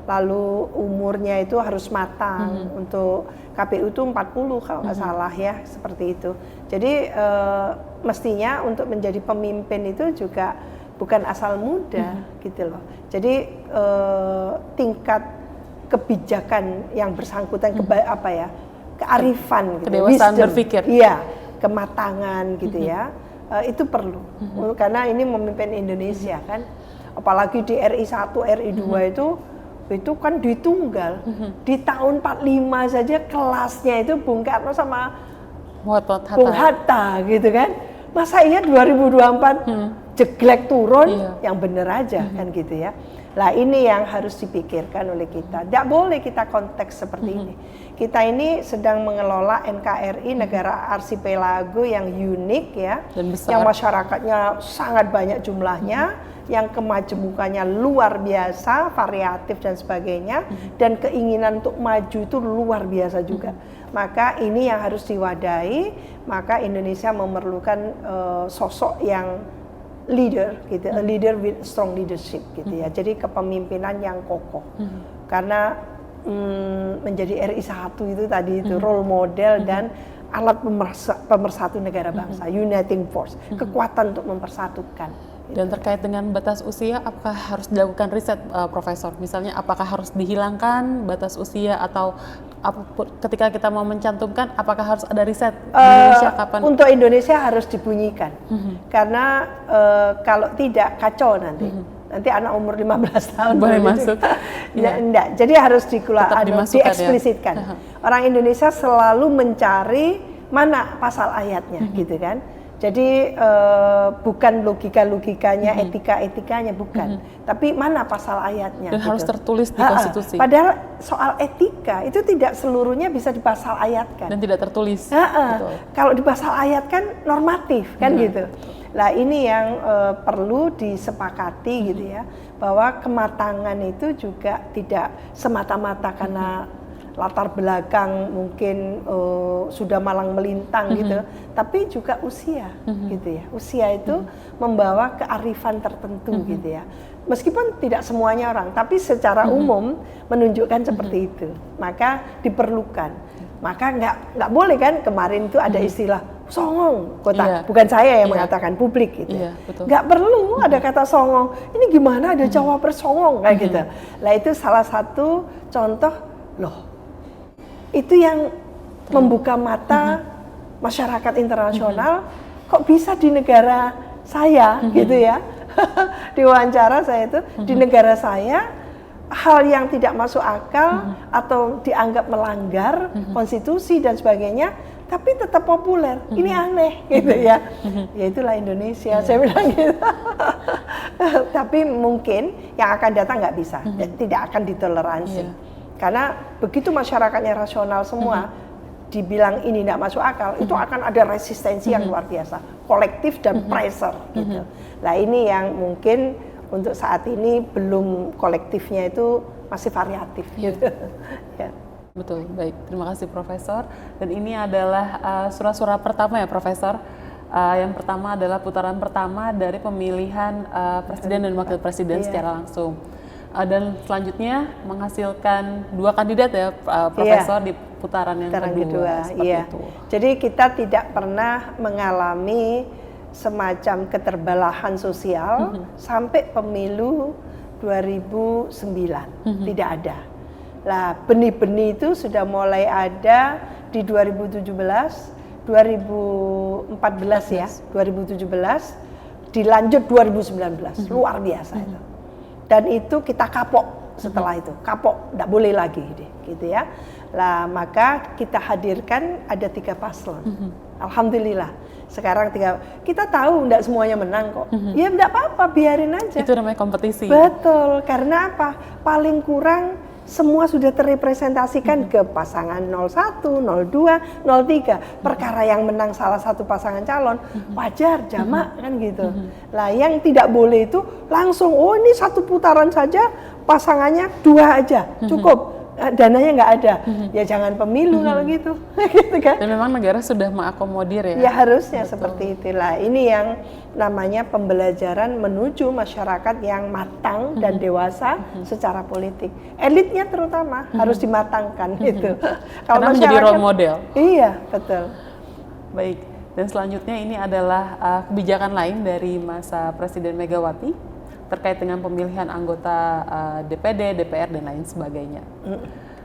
lalu umurnya itu harus matang. Untuk KPU itu 40 kalau nggak salah ya, seperti itu. Jadi mestinya untuk menjadi pemimpin itu juga bukan asal muda gitu loh. Jadi tingkat kebijakan yang bersangkutan kearifan, gitu, kedewasaan berpikir, iya, kematangan gitu ya, itu perlu karena ini memimpin Indonesia kan, apalagi di RI 1, RI 2 itu kan ditunggal di tahun 45 saja kelasnya itu Bung Karno sama Bung Hatta gitu kan, masa iya 2024 jeglek turun, yang bener aja kan gitu ya. Lah ini yang harus dipikirkan oleh kita. Tidak boleh kita konteks seperti ini. Kita ini sedang mengelola NKRI, negara arsipelago yang unik ya, yang masyarakatnya sangat banyak jumlahnya, yang kemajemukannya luar biasa, variatif dan sebagainya, dan keinginan untuk maju itu luar biasa juga. Maka ini yang harus diwadahi. Maka Indonesia memerlukan sosok yang leader gitu, a leader with strong leadership gitu ya. Jadi kepemimpinan yang kokoh. Karena menjadi RI 1 itu tadi itu role model dan alat pemersatu negara bangsa, uniting force, kekuatan untuk mempersatukan. Dan terkait dengan batas usia, apakah harus dilakukan riset, Profesor? Misalnya, apakah harus dihilangkan batas usia atau ketika kita mau mencantumkan, apakah harus ada riset Indonesia kapan? Untuk Indonesia harus dibunyikan, karena kalau tidak kacau nanti. Nanti anak umur 15 tahun boleh masuk. Enggak. Jadi harus dieksplisitkan. Ya. Orang Indonesia selalu mencari mana pasal ayatnya, gitu kan. Jadi bukan logika-logikanya, etika-etikanya, bukan. Tapi mana pasal ayatnya. Dan harus tertulis di konstitusi. Padahal soal etika itu tidak seluruhnya bisa di pasal ayatkan. Dan tidak tertulis. Kalau di pasal ayat kan normatif kan gitu. Nah ini yang perlu disepakati gitu ya, bahwa kematangan itu juga tidak semata-mata karena latar belakang mungkin sudah malang melintang gitu, tapi juga usia gitu ya. Usia itu membawa kearifan tertentu gitu ya. Meskipun tidak semuanya orang, tapi secara umum menunjukkan seperti itu. Maka diperlukan. Maka nggak boleh kan, kemarin itu ada istilah songong kota, bukan saya yang mengatakan, publik gitu. Nggak perlu ada kata songong. Ini gimana ada cawapres songong kayak gitu. Nah itu salah satu contoh loh. Itu yang membuka mata masyarakat internasional, kok bisa di negara saya gitu ya. Di wawancara saya itu, di negara saya hal yang tidak masuk akal atau dianggap melanggar konstitusi dan sebagainya, tapi tetap populer. Ini aneh gitu ya. Ya itulah Indonesia, saya bilang gitu. Tapi mungkin yang akan datang nggak bisa, tidak akan ditoleransi. Karena begitu masyarakatnya rasional semua, dibilang ini tidak masuk akal, itu akan ada resistensi yang luar biasa, kolektif dan pressure gitu. Nah ini yang mungkin untuk saat ini belum, kolektifnya itu masih variatif gitu. Ya. Betul, baik. Terima kasih Profesor. Dan ini adalah surat-surat pertama ya Profesor. Yang pertama adalah putaran pertama dari pemilihan presiden dan wakil presiden secara langsung. Dan selanjutnya menghasilkan 2 kandidat ya Profesor di putaran yang kedua. Itu. Jadi kita tidak pernah mengalami semacam keterbelahan sosial sampai pemilu 2009. Tidak ada. Lah benih-benih itu sudah mulai ada di 2017, 2014 ya, 2017 dilanjut 2019. Luar biasa itu. Dan itu kita kapok setelah itu, kapok, tidak boleh lagi gitu ya. Lah maka kita hadirkan ada 3 paslon. Alhamdulillah. Sekarang kita tahu tidak semuanya menang kok. Ya tidak apa-apa, biarin aja. Itu namanya kompetisi. Betul, karena apa? Paling kurang semua sudah terrepresentasikan ke pasangan 01, 02, 03. Perkara yang menang salah satu pasangan calon, wajar, jamak kan gitu. Lah yang tidak boleh itu langsung, oh ini 1 putaran saja pasangannya 2 aja, cukup. Dananya nggak ada, ya jangan pemilu kalau gitu, gitu kan? Dan memang negara sudah mengakomodir ya? Ya harusnya seperti itulah. Ini yang namanya pembelajaran menuju masyarakat yang matang dan dewasa secara politik. Elitnya terutama harus dimatangkan gitu. Karena menjadi role model. Iya betul. Baik. Dan selanjutnya ini adalah kebijakan lain dari masa Presiden Megawati terkait dengan pemilihan anggota DPD, DPR dan lain sebagainya.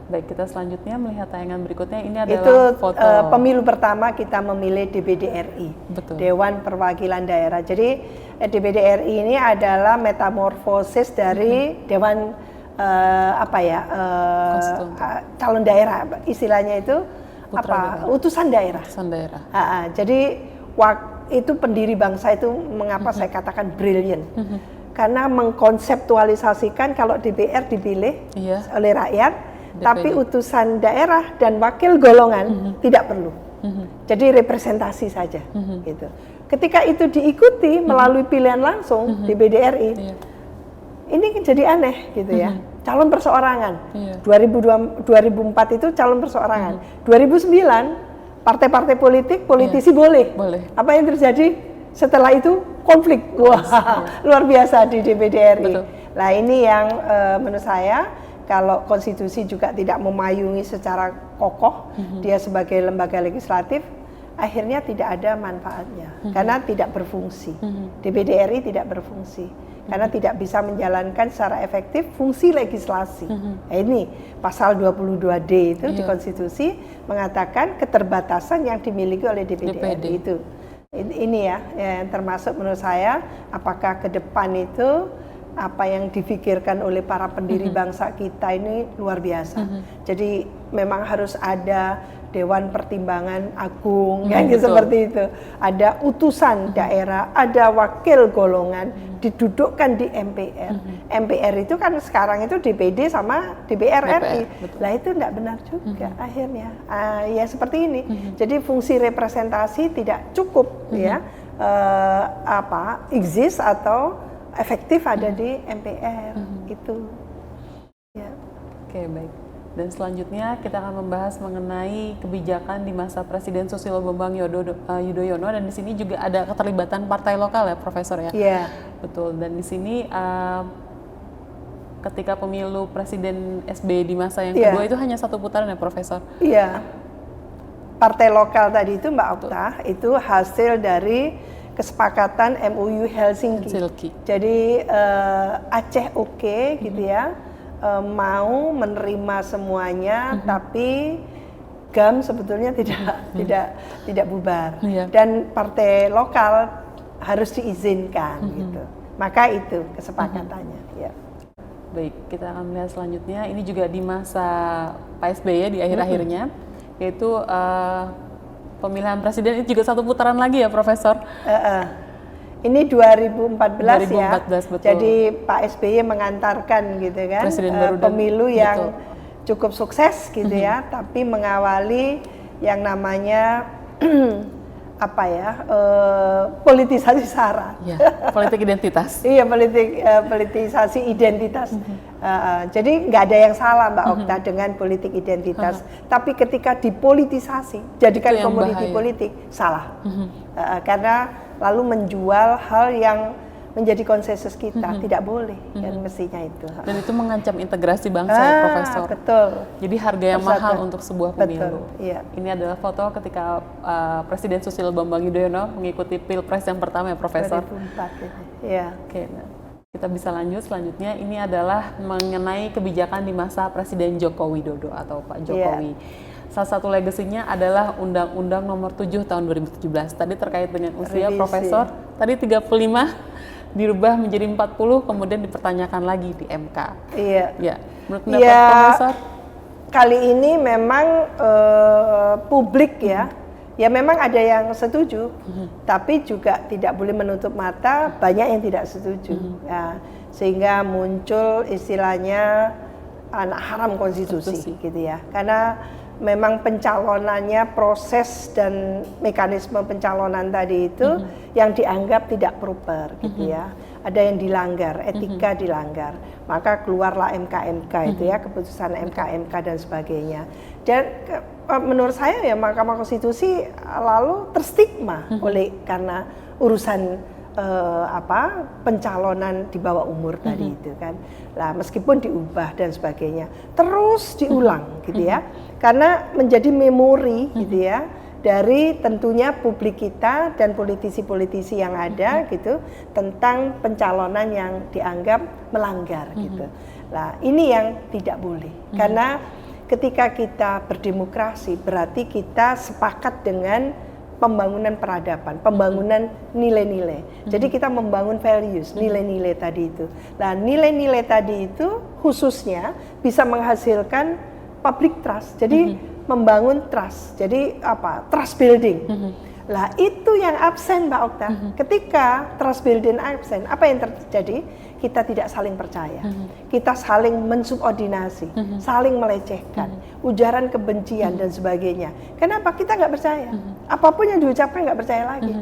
Baik, kita selanjutnya melihat tayangan berikutnya. Ini adalah foto pemilu pertama kita memilih DPD RI, Dewan Perwakilan Daerah. Jadi DPD RI ini adalah metamorfosis dari Dewan calon daerah, istilahnya itu utusan daerah. Utusan daerah. Jadi itu pendiri bangsa itu mengapa saya katakan brilliant. Karena mengkonseptualisasikan kalau DPR dipilih oleh rakyat, tapi utusan daerah dan wakil golongan tidak perlu. Jadi representasi saja. Gitu. Ketika itu diikuti melalui pilihan langsung DPD RI, ini jadi aneh gitu ya. Calon perseorangan. 2004 itu calon perseorangan. 2009 partai-partai politik, politisi boleh. Apa yang terjadi? Setelah itu konflik, luar biasa di DPD RI. Nah ini yang menurut saya, kalau konstitusi juga tidak memayungi secara kokoh, dia sebagai lembaga legislatif, akhirnya tidak ada manfaatnya, karena tidak berfungsi. DPD RI tidak berfungsi, karena tidak bisa menjalankan secara efektif fungsi legislasi. Nah ini pasal 22D itu di konstitusi mengatakan keterbatasan yang dimiliki oleh DPD RI itu. Ini ya, yang termasuk menurut saya, apakah ke depan itu apa yang difikirkan oleh para pendiri bangsa kita ini luar biasa. Jadi memang harus ada Dewan Pertimbangan Agung, kan betul. seperti itu. Ada utusan daerah, ada wakil golongan, didudukkan di MPR. MPR itu kan sekarang itu DPD sama DPR RI. betul. Lah itu tidak benar juga akhirnya. Ya seperti ini. Jadi fungsi representasi tidak cukup ya exist atau efektif ada di MPR itu. Ya. Oke, baik. Dan selanjutnya kita akan membahas mengenai kebijakan di masa Presiden Susilo Bambang Yudhoyono, dan di sini juga ada keterlibatan partai lokal ya, Profesor ya. Iya. Betul. Dan di sini ketika pemilu Presiden SBY di masa yang kedua itu hanya 1 putaran ya, Profesor? Iya. Partai lokal tadi itu Mbak Okta itu hasil dari kesepakatan MOU Helsinki. Jadi Aceh oke, gitu ya. Mau menerima semuanya, tapi GAM sebetulnya tidak bubar. Dan partai lokal harus diizinkan gitu. Maka itu kesepakatannya. Ya. Baik, kita akan melihat selanjutnya. Ini juga di masa Pak SBY ya, di akhir-akhirnya, yaitu pemilihan presiden itu juga 1 putaran lagi ya, Profesor? Ini 2014 ya, betul. jadi Pak SBY mengantarkan gitu kan pemilu yang cukup sukses gitu ya, tapi mengawali yang namanya politisasi sara. Ya, politik identitas. Iya, politisasi identitas. Jadi nggak ada yang salah Mbak Okta dengan politik identitas, tapi ketika dipolitisasi, jadikan komoditi politik, salah. Karena lalu menjual hal yang menjadi konsensus kita, tidak boleh, kan mestinya itu. Dan itu mengancam integrasi bangsa ya, Profesor. Betul. Jadi harga yang mahal untuk sebuah pemilu. Iya. Ini adalah foto ketika Presiden Susilo Bambang Yudhoyono mengikuti Pilpres yang pertama ya, Profesor. 2004 ya. Oke, nah, kita bisa lanjut selanjutnya. Ini adalah mengenai kebijakan di masa Presiden Joko Widodo atau Pak Jokowi. Salah satu legasinya adalah Undang-Undang Nomor 7 Tahun 2017. Tadi terkait dengan usia, Revisi. Profesor. Tadi 35 dirubah menjadi 40, kemudian dipertanyakan lagi di MK. Iya. Ya, menurut pendapat Profesor? Kali ini memang publik ya memang ada yang setuju, tapi juga tidak boleh menutup mata, banyak yang tidak setuju. Ya, sehingga muncul istilahnya anak haram konstitusi gitu ya. Karena memang pencalonannya, proses dan mekanisme pencalonan tadi itu yang dianggap tidak proper gitu ya. Ada yang dilanggar, etika dilanggar. Maka keluarlah MK-MK itu ya, keputusan MK-MK dan sebagainya. Dan menurut saya ya Mahkamah Konstitusi lalu terstigma karena urusan pencalonan di bawah umur tadi itu kan. Lah meskipun diubah dan sebagainya, terus diulang gitu ya. Karena menjadi memori gitu ya dari tentunya publik kita dan politisi-politisi yang ada gitu tentang pencalonan yang dianggap melanggar gitu. Lah ini yang tidak boleh. Karena ketika kita berdemokrasi berarti kita sepakat dengan pembangunan peradaban, pembangunan nilai-nilai. Jadi kita membangun values, nilai-nilai tadi itu. Nah, nilai-nilai tadi itu khususnya bisa menghasilkan public trust. Jadi membangun trust. Jadi trust building. Lah itu yang absen Mbak Okta. Ketika trust building absen, apa yang terjadi? Kita tidak saling percaya. Kita saling mensubordinasi, saling melecehkan, ujaran kebencian dan sebagainya. Kenapa? Kita nggak percaya. Apapun yang diucapkan nggak percaya lagi.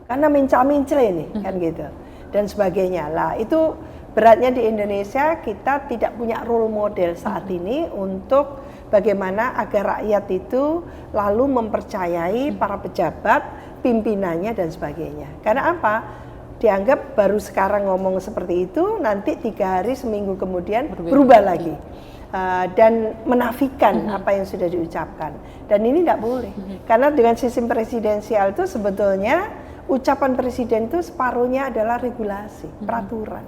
Karena minca-mincle ini, kan gitu. Dan sebagainya. Lah itu beratnya di Indonesia, kita tidak punya role model saat ini untuk bagaimana agar rakyat itu lalu mempercayai para pejabat, pimpinannya dan sebagainya. Karena apa? Dianggap baru sekarang ngomong seperti itu, nanti 3 hari seminggu kemudian berubah lagi. Dan menafikan apa yang sudah diucapkan. Dan ini tidak boleh. Karena dengan sistem presidensial itu sebetulnya ucapan presiden itu separuhnya adalah regulasi, peraturan.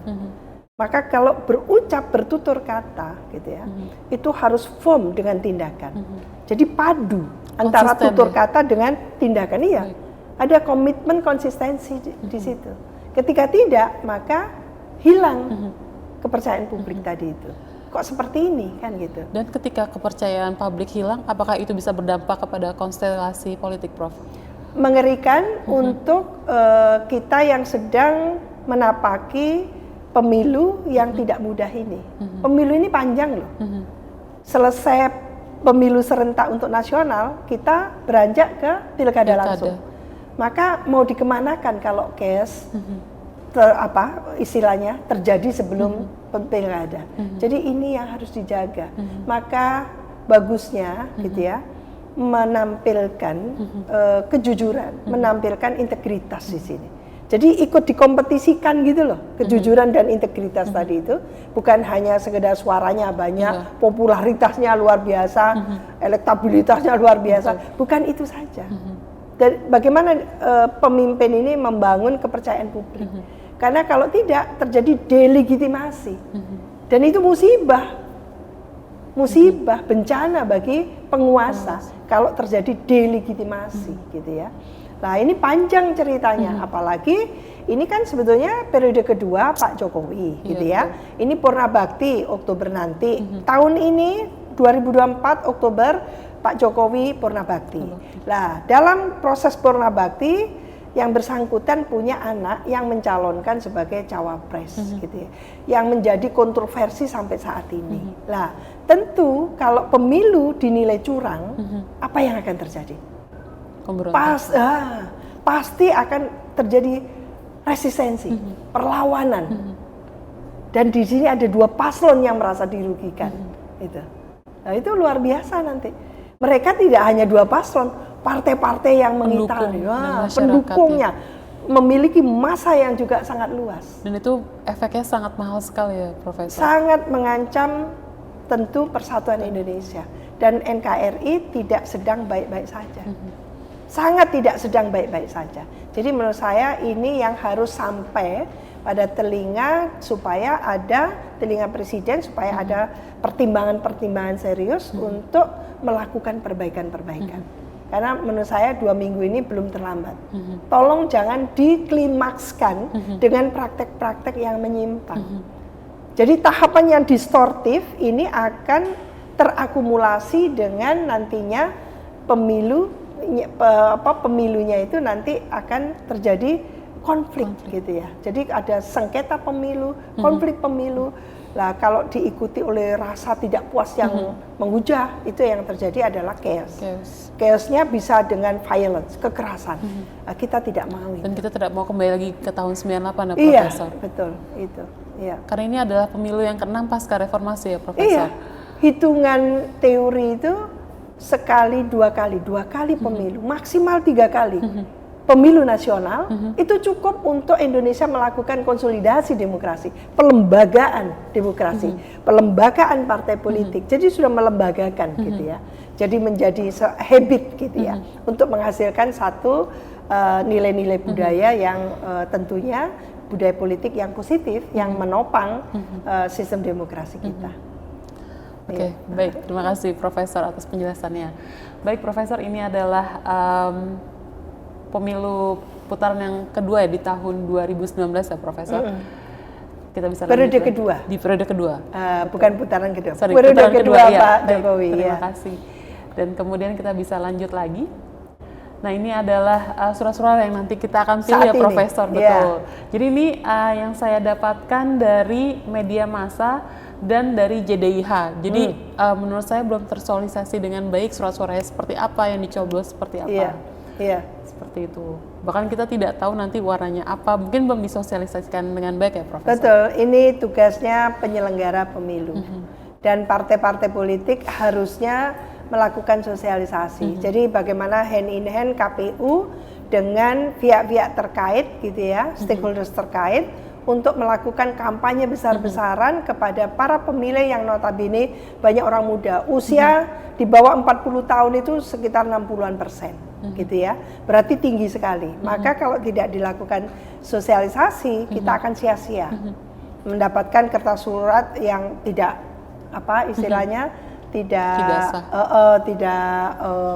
Maka kalau berucap, bertutur kata gitu ya, itu harus firm dengan tindakan. Jadi padu antara tutur kata dengan tindakan. Iya, ada komitmen konsistensi di situ. Ketika tidak, maka hilang kepercayaan publik tadi itu. kok seperti ini kan gitu. Dan ketika kepercayaan publik hilang, apakah itu bisa berdampak kepada konstelasi politik, Prof? Mengerikan untuk kita yang sedang menapaki pemilu yang tidak mudah ini. Pemilu ini panjang loh. Selesai pemilu serentak untuk nasional, kita beranjak ke pilkada langsung. Maka mau dikemanakan kalau chaos istilahnya terjadi sebelum pilkada. Jadi ini yang harus dijaga. Maka bagusnya gitu ya, menampilkan kejujuran, menampilkan integritas di sini. Jadi ikut dikompetisikan gitu loh, kejujuran dan integritas tadi itu bukan hanya sekedar suaranya banyak, popularitasnya luar biasa, elektabilitasnya luar biasa, bukan itu saja. Dan bagaimana pemimpin ini membangun kepercayaan publik. Karena kalau tidak terjadi delegitimasi. Dan itu musibah, bencana bagi penguasa kalau terjadi delegitimasi gitu ya. Nah ini panjang ceritanya, apalagi ini kan sebetulnya periode kedua Pak Jokowi gitu ya. Ini Purna Bakti Oktober nanti. Tahun ini 2024 Oktober Pak Jokowi Purna Bakti. Nah dalam proses Purna Bakti yang bersangkutan punya anak yang mencalonkan sebagai cawapres gitu ya. Yang menjadi kontroversi sampai saat ini. Nah tentu kalau pemilu dinilai curang, apa yang akan terjadi? Pasti akan terjadi resistensi, perlawanan. Dan di sini ada dua paslon yang merasa dirugikan. Nah, itu luar biasa nanti. Mereka tidak hanya dua paslon, partai-partai yang mengitari, pendukungnya memiliki massa yang juga sangat luas. Dan itu efeknya sangat mahal sekali ya, Profesor. Sangat mengancam tentu persatuan Indonesia. Dan NKRI tidak sedang baik-baik saja. Sangat tidak sedang baik-baik saja. Jadi menurut saya ini yang harus sampai pada telinga supaya ada telinga presiden, supaya ada pertimbangan-pertimbangan serius untuk melakukan perbaikan-perbaikan. Karena menurut saya 2 minggu ini belum terlambat. Tolong jangan diklimakskan dengan praktek-praktek yang menyimpang. Jadi tahapan yang distortif ini akan terakumulasi dengan nantinya pemilunya itu nanti akan terjadi konflik gitu ya. Jadi ada sengketa pemilu, konflik pemilu. Lah kalau diikuti oleh rasa tidak puas yang menghujah, itu yang terjadi adalah chaos. Chaosnya bisa dengan violence, kekerasan. Nah, kita tidak mau itu. Dan kita tidak mau kembali lagi ke tahun 98 ya, Profesor. Iya, betul itu. Iya. Karena ini adalah pemilu yang ke-6 pasca reformasi ya, Profesor. Iya. Hitungan teori itu sekali, 2 kali pemilu, maksimal 3 kali. Pemilu nasional itu cukup untuk Indonesia melakukan konsolidasi demokrasi, pelembagaan demokrasi, pelembagaan partai politik. Jadi sudah melembagakan gitu ya. Jadi menjadi habit gitu ya untuk menghasilkan satu nilai-nilai budaya yang tentunya budaya politik yang positif yang menopang sistem demokrasi kita. Oke, baik. Terima kasih Profesor atas penjelasannya. Baik Profesor, ini adalah pemilu putaran yang kedua ya di tahun 2019 ya Profesor. Kita bisa periode kedua. Di periode kedua. Bukan putaran kedua. Sorry, periode putaran kedua ya. Pak Baik, Jokowi. Terima kasih. Dan kemudian kita bisa lanjut lagi. Nah ini adalah surat-surat yang nanti kita akan pilih ya Profesor, betul. Jadi ini yang saya dapatkan dari media massa dan dari JDIH. Jadi menurut saya belum tersosialisasi dengan baik surat-suaranya seperti apa, yang dicoblos seperti apa. Iya. Seperti itu. Bahkan kita tidak tahu nanti warnanya apa, mungkin belum disosialisasikan dengan baik ya Profesor. Betul, ini tugasnya penyelenggara pemilu. Dan partai-partai politik harusnya melakukan sosialisasi. Jadi bagaimana hand in hand KPU dengan pihak-pihak terkait gitu ya, stakeholders terkait untuk melakukan kampanye besar-besaran kepada para pemilih yang notabene banyak orang muda. Usia di bawah 40 tahun itu sekitar 60% gitu ya. Berarti tinggi sekali. Maka kalau tidak dilakukan sosialisasi, kita akan sia-sia. Mendapatkan kertas surat yang tidak istilahnya tidak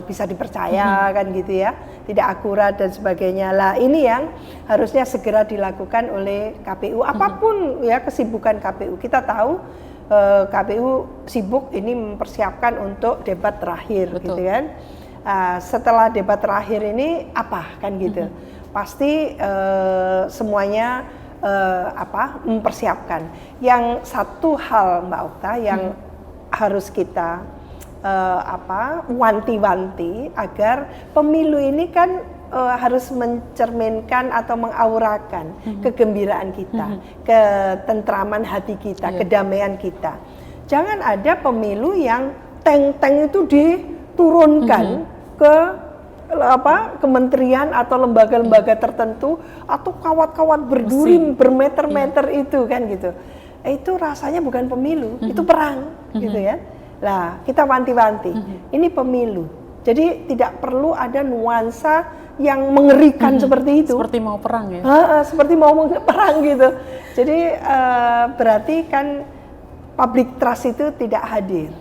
bisa dipercaya kan gitu ya, tidak akurat dan sebagainya. Lah ini yang harusnya segera dilakukan oleh KPU apapun ya kesibukan KPU. Kita tahu KPU sibuk ini mempersiapkan untuk debat terakhir, Betul. gitu kan. Setelah debat terakhir ini apa kan gitu. Pasti semuanya mempersiapkan. Yang satu hal Mbak Okta yang harus kita wanti-wanti agar pemilu ini kan harus mencerminkan atau mengaurakan kegembiraan kita, ketentraman hati kita, kedamaian kita. Jangan ada pemilu yang tank-tank itu diturunkan ke kementerian atau lembaga-lembaga tertentu atau kawat-kawat berduri bermeter-meter itu kan gitu. Itu rasanya bukan pemilu, itu perang gitu ya. Lah, kita wanti-wanti. Ini pemilu. Jadi tidak perlu ada nuansa yang mengerikan seperti itu. Seperti mau perang ya? Seperti mau perang gitu. Jadi berarti kan public trust itu tidak hadir.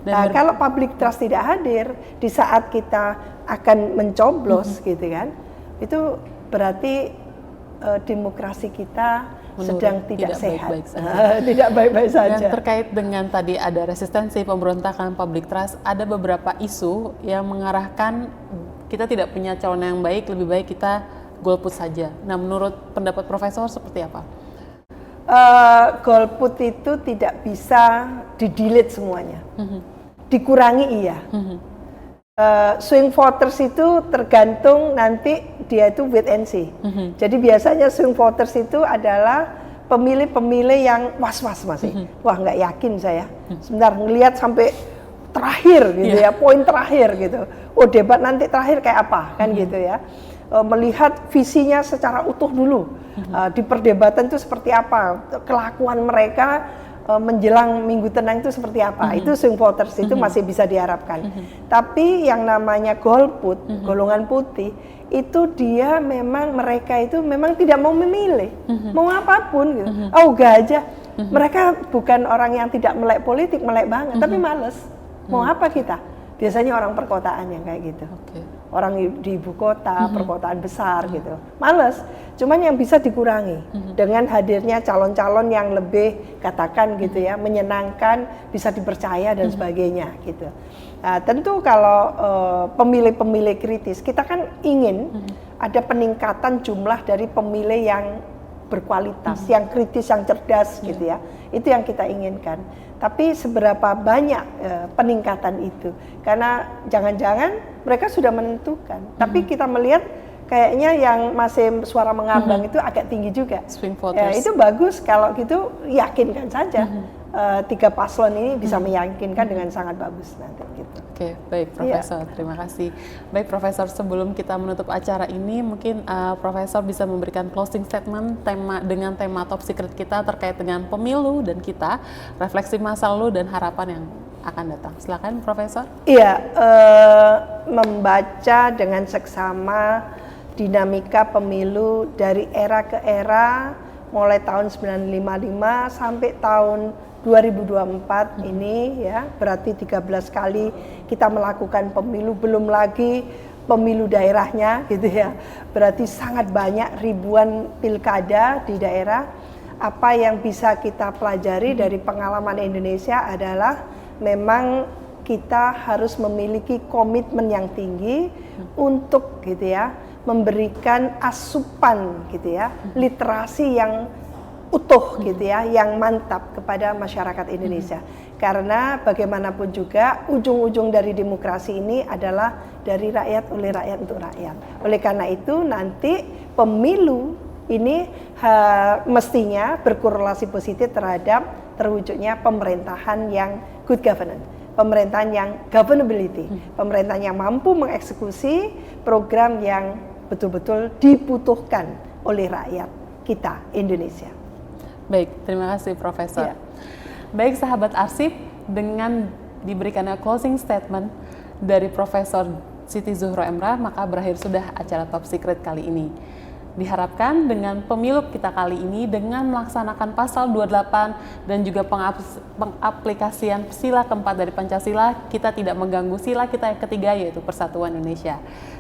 Nah, kalau public trust tidak hadir di saat kita akan mencoblos gitu kan, itu berarti demokrasi kita sedang tidak sehat, tidak baik-baik saja. Dan terkait dengan tadi ada resistensi pemberontakan public trust, ada beberapa isu yang mengarahkan kita tidak punya calon yang baik, lebih baik kita golput saja. Nah, menurut pendapat Profesor seperti apa? Golput itu tidak bisa di-delete semuanya, dikurangi iya. Swing voters itu tergantung nanti dia itu wait and see. Jadi biasanya swing voters itu adalah pemilih-pemilih yang was-was masih. Wah, nggak yakin saya. Sebentar ngelihat sampai terakhir gitu ya, poin terakhir gitu. Oh, debat nanti terakhir kayak apa kan gitu ya. Melihat visinya secara utuh dulu. Di perdebatan itu seperti apa, kelakuan mereka menjelang minggu tenang itu seperti apa. Itu swing voters itu masih bisa diharapkan. Tapi yang namanya golput, golongan putih, itu dia memang mereka itu memang tidak mau memilih, mau apapun gitu. Oh, gajah. Mereka bukan orang yang tidak melek politik, melek banget, tapi males. Mau apa kita? Biasanya orang perkotaan yang kayak gitu. Orang di ibu kota, perkotaan besar gitu. Males. Cuman yang bisa dikurangi dengan hadirnya calon-calon yang lebih katakan gitu ya, menyenangkan, bisa dipercaya dan sebagainya gitu. Nah, tentu kalau pemilih-pemilih kritis, kita kan ingin ada peningkatan jumlah dari pemilih yang berkualitas, yang kritis, yang cerdas gitu ya. Itu yang kita inginkan. Tapi seberapa banyak peningkatan itu? Karena jangan-jangan mereka sudah menentukan. Tapi kita melihat kayaknya yang masih suara mengambang itu agak tinggi juga. Swing voters. Itu bagus kalau gitu, yakinkan saja. Tiga paslon ini bisa meyakinkan dengan sangat bagus nanti gitu. Oke, baik Profesor, terima kasih. Baik Profesor, sebelum kita menutup acara ini, mungkin Profesor bisa memberikan closing statement dengan tema top secret kita terkait dengan pemilu dan kita, refleksi masa lalu dan harapan yang akan datang. Silakan Profesor. Iya, membaca dengan seksama dinamika pemilu dari era ke era, mulai tahun 1955 sampai tahun 2024 ini ya, berarti 13 kali kita melakukan pemilu, belum lagi pemilu daerahnya gitu ya. Berarti sangat banyak, ribuan pilkada di daerah. Apa yang bisa kita pelajari dari pengalaman Indonesia adalah memang kita harus memiliki komitmen yang tinggi untuk gitu ya, memberikan asupan gitu ya, literasi yang utuh gitu ya, yang mantap kepada masyarakat Indonesia. Karena bagaimanapun juga ujung-ujung dari demokrasi ini adalah dari rakyat, oleh rakyat, untuk rakyat. Oleh karena itu nanti pemilu ini mestinya berkorelasi positif terhadap terwujudnya pemerintahan yang good governance, pemerintahan yang governability, pemerintahan yang mampu mengeksekusi program yang betul-betul dibutuhkan oleh rakyat kita Indonesia. Baik, terima kasih Profesor. Baik sahabat arsip, dengan diberikannya closing statement dari Profesor Siti Zuhro Emrah, maka berakhir sudah acara Top Secret kali ini. Diharapkan dengan pemilu kita kali ini, dengan melaksanakan pasal 28 dan juga pengaplikasian sila keempat dari Pancasila, kita tidak mengganggu sila kita yang ketiga, yaitu Persatuan Indonesia.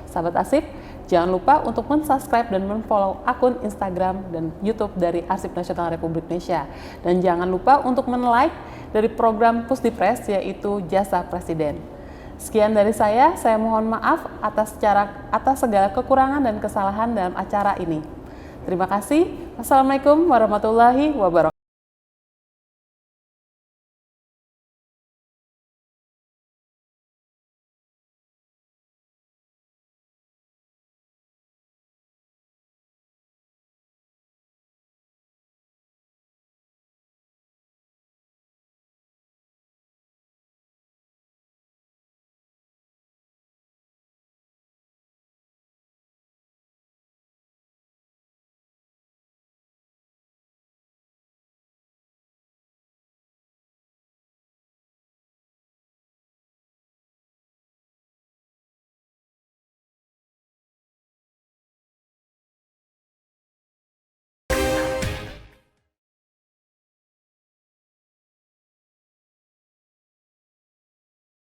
Sahabat arsip, jangan lupa untuk men-subscribe dan men-follow akun Instagram dan YouTube dari Arsip Nasional Republik Indonesia. Dan jangan lupa untuk men-like dari program Pusdipres, yaitu Jasa Presiden. Sekian dari saya mohon maaf atas segala kekurangan dan kesalahan dalam acara ini. Terima kasih. Wassalamualaikum warahmatullahi wabarakatuh.